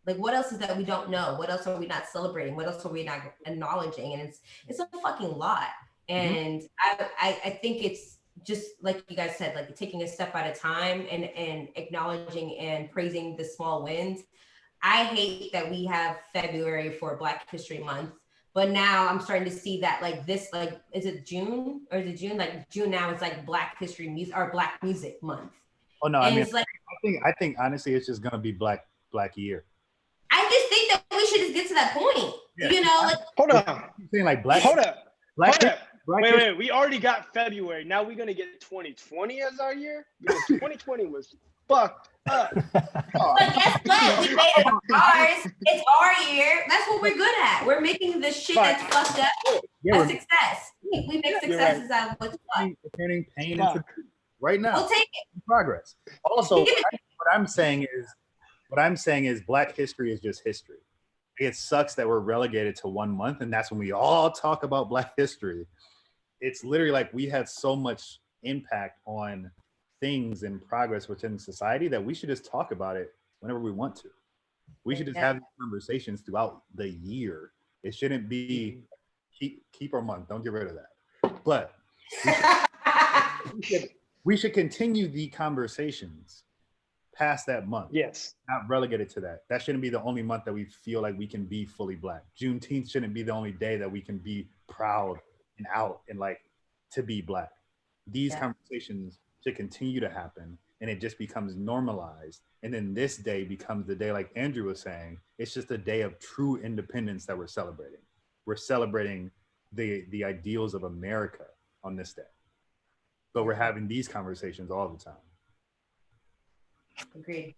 Like, what else is that we don't know? What else are we not celebrating? What else are we not acknowledging? And it's a fucking lot. And I think it's just like you guys said, like taking a step at a time and acknowledging and praising the small wins. I hate that we have February for Black History Month. But now I'm starting to see that like this, like, is it June or is it June? Like June now is like Black History Music or Black Music Month. Oh no, and I mean, it's like, I think honestly, it's just gonna be Black Year. I just think that we should just get to that point. Yeah. Like, hold on. You're saying like Black. Hold up. Black Wait. We already got February. Now we're gonna get 2020 as our year because 2020 was fucked up. But guess what? We made it ours. It's our year. That's what we're good at. We're making the shit that's fucked up a success. We make successes out of what's fucked. Turning pain into right now. We'll take it. Progress. Also, what I'm saying is Black history is just history. It sucks that we're relegated to 1 month, and that's when we all talk about Black history. It's literally like we had so much impact on things and progress within society that we should just talk about it whenever we want to. We should just have these conversations throughout the year. It shouldn't be keep our month. Don't get rid of that. But we should continue the conversations past that month. Yes. Not relegated to that. That shouldn't be the only month that we feel like we can be fully Black. Juneteenth shouldn't be the only day that we can be proud and out and like to be Black. These conversations should continue to happen, and it just becomes normalized. And then this day becomes the day, like Andrew was saying, it's just a day of true independence that we're celebrating. We're celebrating the ideals of America on this day. But we're having these conversations all the time. Agreed.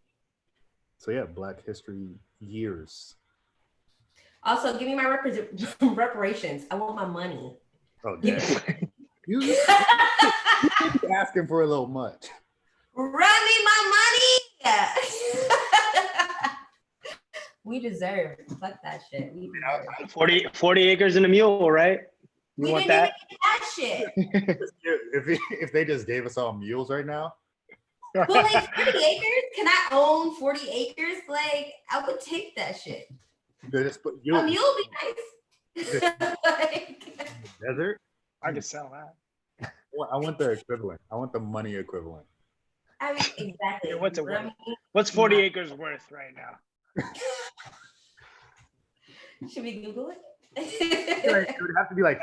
So yeah, Black History years. Also, give me my reparations. I want my money. Oh, damn. You're asking for a little much. Run me my money. We deserve. Fuck that shit. We deserve. 40 acres and a mule, right? We want didn't that? even get that shit. If they just gave us all mules right now. But like 40 acres? Can I own 40 acres? Like, I would take that shit. A mule be nice. Like, desert? I could sell that. I want the equivalent. I want the money equivalent. I mean, exactly. Yeah, what's 40 acres worth right now? Should we Google it? It would have to be like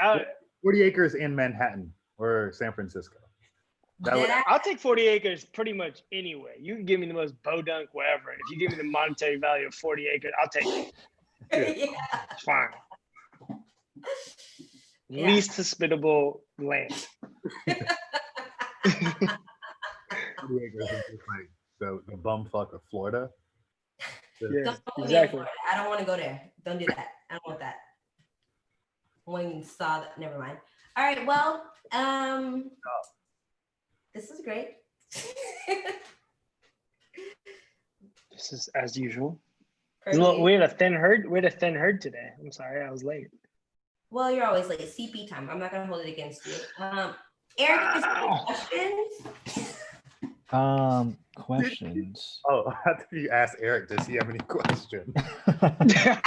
40 acres in Manhattan or San Francisco. I'll take 40 acres pretty much anyway. You can give me the most bodunk wherever. If you give me the monetary value of 40 acres, I'll take it. Yeah. It's fine. Least hospitable land. 40 acres is just like the bumfuck of Florida. Yeah, exactly. I don't want to go there. Don't do that. I don't want that. I won't even saw that. Never mind. All right. Well, this is great. This is as usual. For Look, you. we had a thin herd today. I'm sorry, I was late. Well, you're always late. CP time. I'm not gonna hold it against you. Eric, is there any questions? Questions. Oh, I thought you asked Eric, does he have any questions? I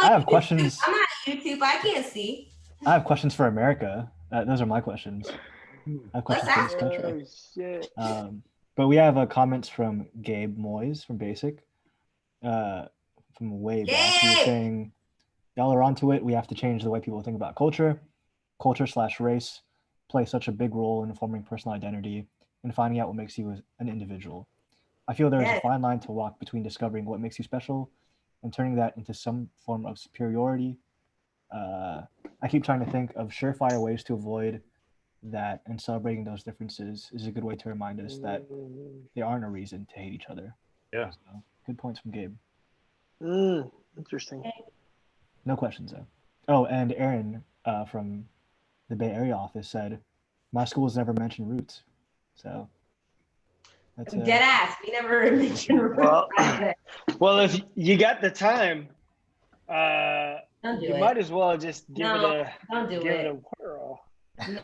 have questions. I'm not on YouTube. I can't see. I have questions for America. Those are my questions. I have questions for this country. Oh, shit. But we have comments from Gabe Moyes from Basic, from way back. He was saying, y'all are onto it. We have to change the way people think about culture. Culture/race play such a big role in forming personal identity and finding out what makes you an individual. I feel there is a fine line to walk between discovering what makes you special and turning that into some form of superiority. I keep trying to think of surefire ways to avoid that, and celebrating those differences is a good way to remind us that they aren't a reason to hate each other. Yeah. So, good points from Gabe. Interesting. No questions though. Oh, and Aaron from the Bay Area office said, "My schools never mentioned roots." So that's dead ass. We never mentioned roots. Well, if you got the time, you might as well just give it a whirl.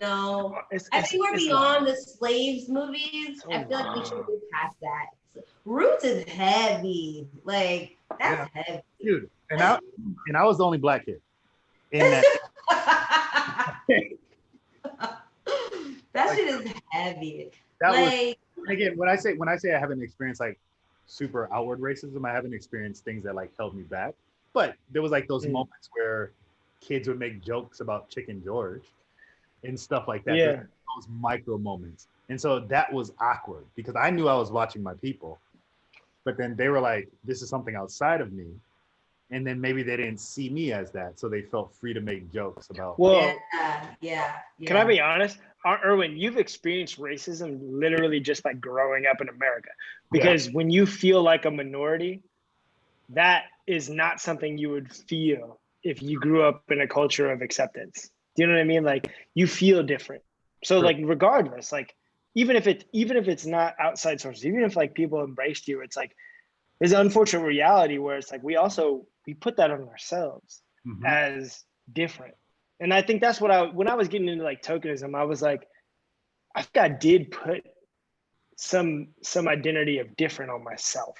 No, I think we're beyond the slaves movies. I feel like we should move past that. Roots is heavy. Like that's heavy, dude. And I was the only black kid in that. That shit is heavy. That was, again, when I say I haven't experienced like super outward racism, I haven't experienced things that like held me back. But there was like those moments where kids would make jokes about Chicken George and stuff like that. Yeah. Those micro moments. And so that was awkward because I knew I was watching my people, but then they were like, this is something outside of me. And then maybe they didn't see me as that. So they felt free to make jokes about. Well, yeah. Can I be honest? Erwin, you've experienced racism literally just by growing up in America. Because when you feel like a minority, that is not something you would feel if you grew up in a culture of acceptance. Do you know what I mean? Like you feel different. So like regardless, like even if it's not outside sources, even if like people embraced you, it's like there's an unfortunate reality where it's like we put that on ourselves as different. And I think that's what when I was getting into like tokenism, I was like, I think I did put some identity of different on myself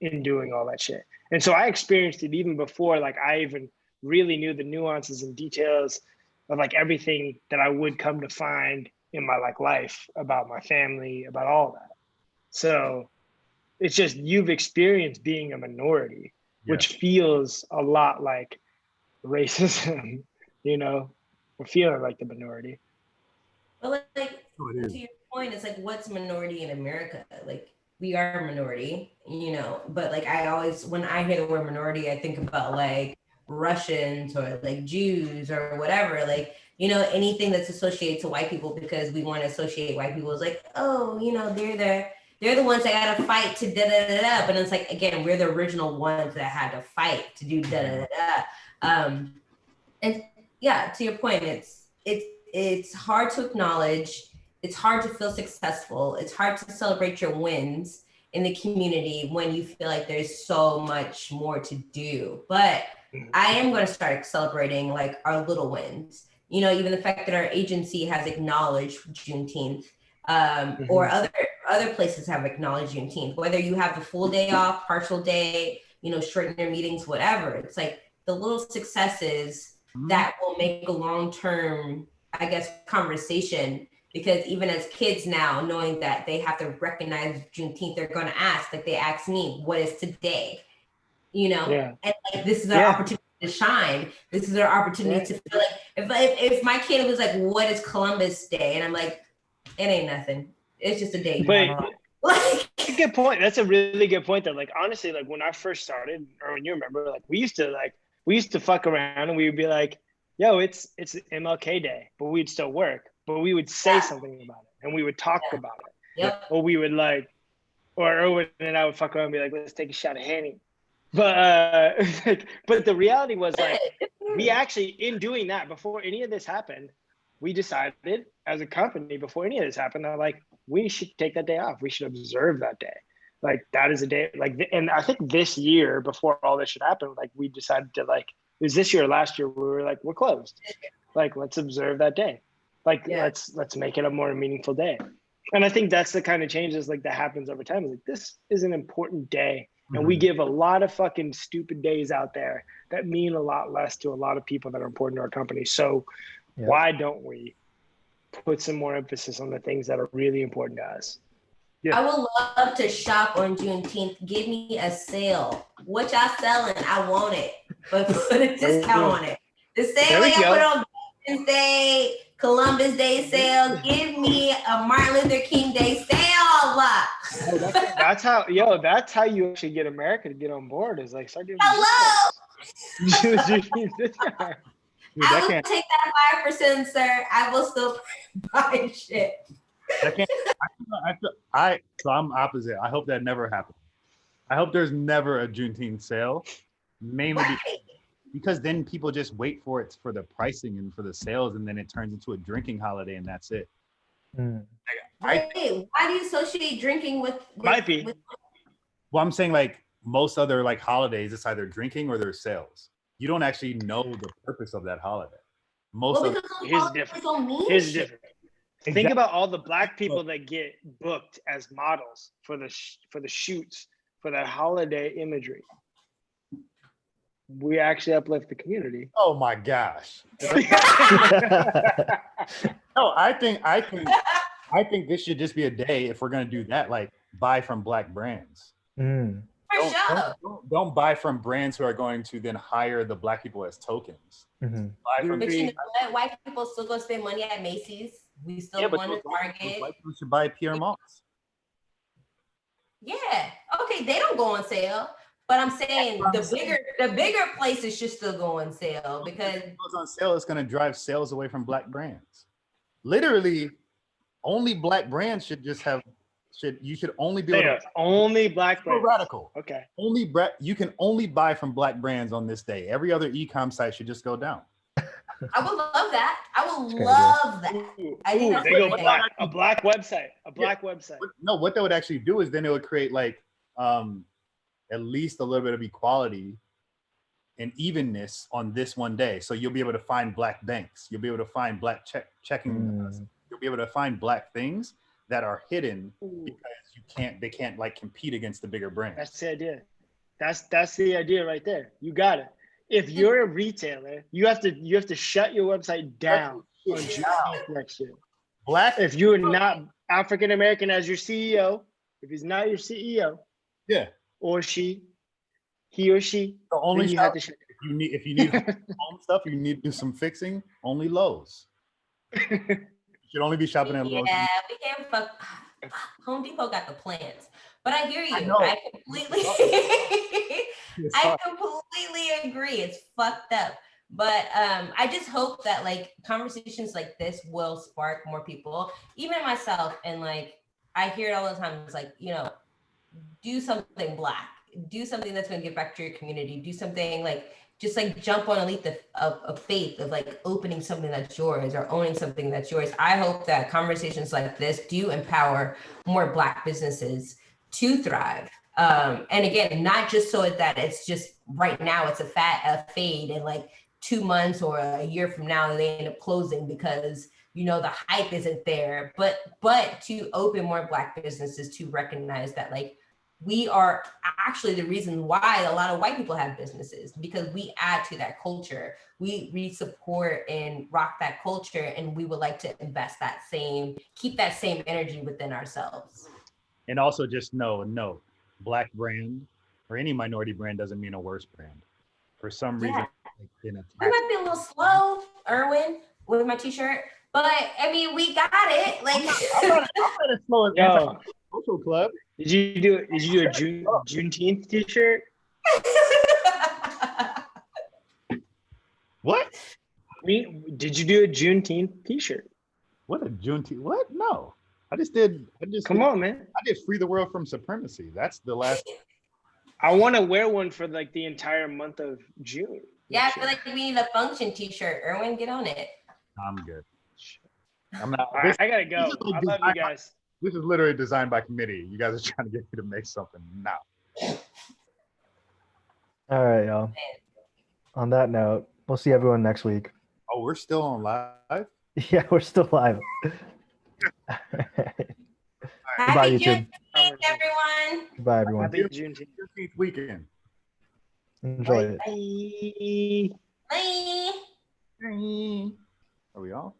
in doing all that shit. And so I experienced it even before like I even really knew the nuances and details of like everything that I would come to find in my like life about my family, about all that. So it's just you've experienced being a minority, which feels a lot like racism, you know, or feeling like the minority. But like to your point, it's like what's minority in America? Like we are a minority, you know, but like I always, when I hear the word minority, I think about like Russians or like Jews or whatever, like, you know, anything that's associated to white people because we want to associate white people as like, oh, you know, they're the ones that got to fight to da-da-da-da. But it's like, again, we're the original ones that had to fight to do da-da-da-da. And yeah, to your point, it's hard to acknowledge. It's hard to feel successful. It's hard to celebrate your wins in the community when you feel like there's so much more to do. But I am going to start celebrating like our little wins. You know, even the fact that our agency has acknowledged Juneteenth, or other places have acknowledged Juneteenth, whether you have the full day off, partial day, you know, shorten your meetings, whatever. It's like the little successes that will make a long-term, I guess, conversation. Because even as kids now, knowing that they have to recognize Juneteenth, they're going to ask, like they asked me, what is today? You know, and like this is our opportunity to shine. This is our opportunity to feel like if my kid was like, what is Columbus Day? And I'm like, it ain't nothing. It's just a day. But like, a good point. That's a really good point. That like honestly, like when I first started, or when you remember, like we used to fuck around and we would be like, yo, it's MLK Day, but we'd still work. But we would say something about it and we would talk about it. Yep. Or we would like, or Erwin and I would fuck around and be like, let's take a shot of Henny. like, but the reality was like, we actually, in doing that, before any of this happened, we decided as a company, before any of this happened, that like, we should take that day off. We should observe that day. Like that is a day, like, and I think this year, before all this should happen, like we decided to like, it was this year or last year, we were like, we're closed. Like, let's observe that day. Like, let's make it a more meaningful day. And I think that's the kind of changes like that happens over time. Like, this is an important day. And we give a lot of fucking stupid days out there that mean a lot less to a lot of people that are important to our company. So why don't we put some more emphasis on the things that are really important to us? Yeah. I would love to shop on Juneteenth. Give me a sale. What y'all selling? I want it. But put a discount on it. The same way I put on Veterans Day, Columbus Day sale. Give me a Martin Luther King Day sale. That's how you actually get America to get on board, is like start doing Hello. I will take that 5%, sir. I will still buy shit. So I'm opposite. I hope that never happens. I hope there's never a Juneteenth sale, mainly because then people just wait for it for the pricing and for the sales, and then it turns into a drinking holiday, and that's it. Why do you associate drinking with might be? Well, I'm saying like most other like holidays, it's either drinking or there's sales. You don't actually know the purpose of that holiday. Here's different. Think about all the Black people that get booked as models for the shoots for that holiday imagery. We actually uplift the community. Oh my gosh! No, I think this should just be a day, if we're gonna do that, like buy from Black brands. Don't buy from brands who are going to then hire the Black people as tokens. But you know what? White people still go spend money at Macy's. We still want to Target. White people should buy Pierre Moss. Yeah. Okay, they don't go on sale. But I'm saying the bigger places should still go on sale, because if it goes on sale, it's going to drive sales away from Black brands. Literally, only Black brands should only be able to only Black brands. So radical. Okay. You can only buy from Black brands on this day. Every other e-com site should just go down. I would love that. I would love that. They go Black. A Black website. Website. No, what they would actually do is then it would create like at least a little bit of equality and evenness on this one day. So you'll be able to find Black banks. You'll be able to find Black checking. You'll be able to find Black things that are hidden because they can't like compete against the bigger brands. That's the idea. That's the idea right there. You got it. If you're a retailer, you have to shut your website down on next year. If you're not African American as your CEO, if he's not your CEO, or he or she, the only you have to shut if you need home stuff, you need to do some fixing. Only Lowe's. You should only be shopping at Lowe's. Yeah, we can't fuck. Home Depot got the plans, but I hear you. I completely agree. It's fucked up. But I just hope that like conversations like this will spark more people, even myself. And like I hear it all the time. It's like, you know, do something Black, do something that's going to give back to your community, do something like just like jump on a leap of faith of like opening something that's yours or owning something that's yours. I hope that conversations like this do empower more Black businesses to thrive. And again, not just so that it's just right now, it's a fade, and like 2 months or a year from now they end up closing because, you know, the hype isn't there, but to open more Black businesses to recognize that like we are actually the reason why a lot of white people have businesses, because we add to that culture. We support and rock that culture, and we would like to keep that same energy within ourselves. And also just know, Black brand or any minority brand doesn't mean a worse brand. For some reason, we might be a little slow, Erwin, with my t-shirt, but I mean, we got it. Like, I'm gonna slow it down. Social club. Did you do a Juneteenth t-shirt? What? Did you do a Juneteenth t-shirt? What a Juneteenth? What? No. Come on, man. I did Free the World from Supremacy. That's the last. I want to wear one for like the entire month of June. Yeah, I feel like we need a function t-shirt. Erwin, get on it. I'm good. I'm not. All right, I gotta go. I love you guys. This is literally designed by committee. You guys are trying to get me to make something now. All right, y'all. On that note, we'll see everyone next week. Oh, we're still on live? Yeah, we're still live. Goodbye, Happy YouTube. Juneteenth, everyone. Goodbye, everyone. Happy Juneteenth. 15th weekend. Enjoy it. Bye. Bye. Are we all?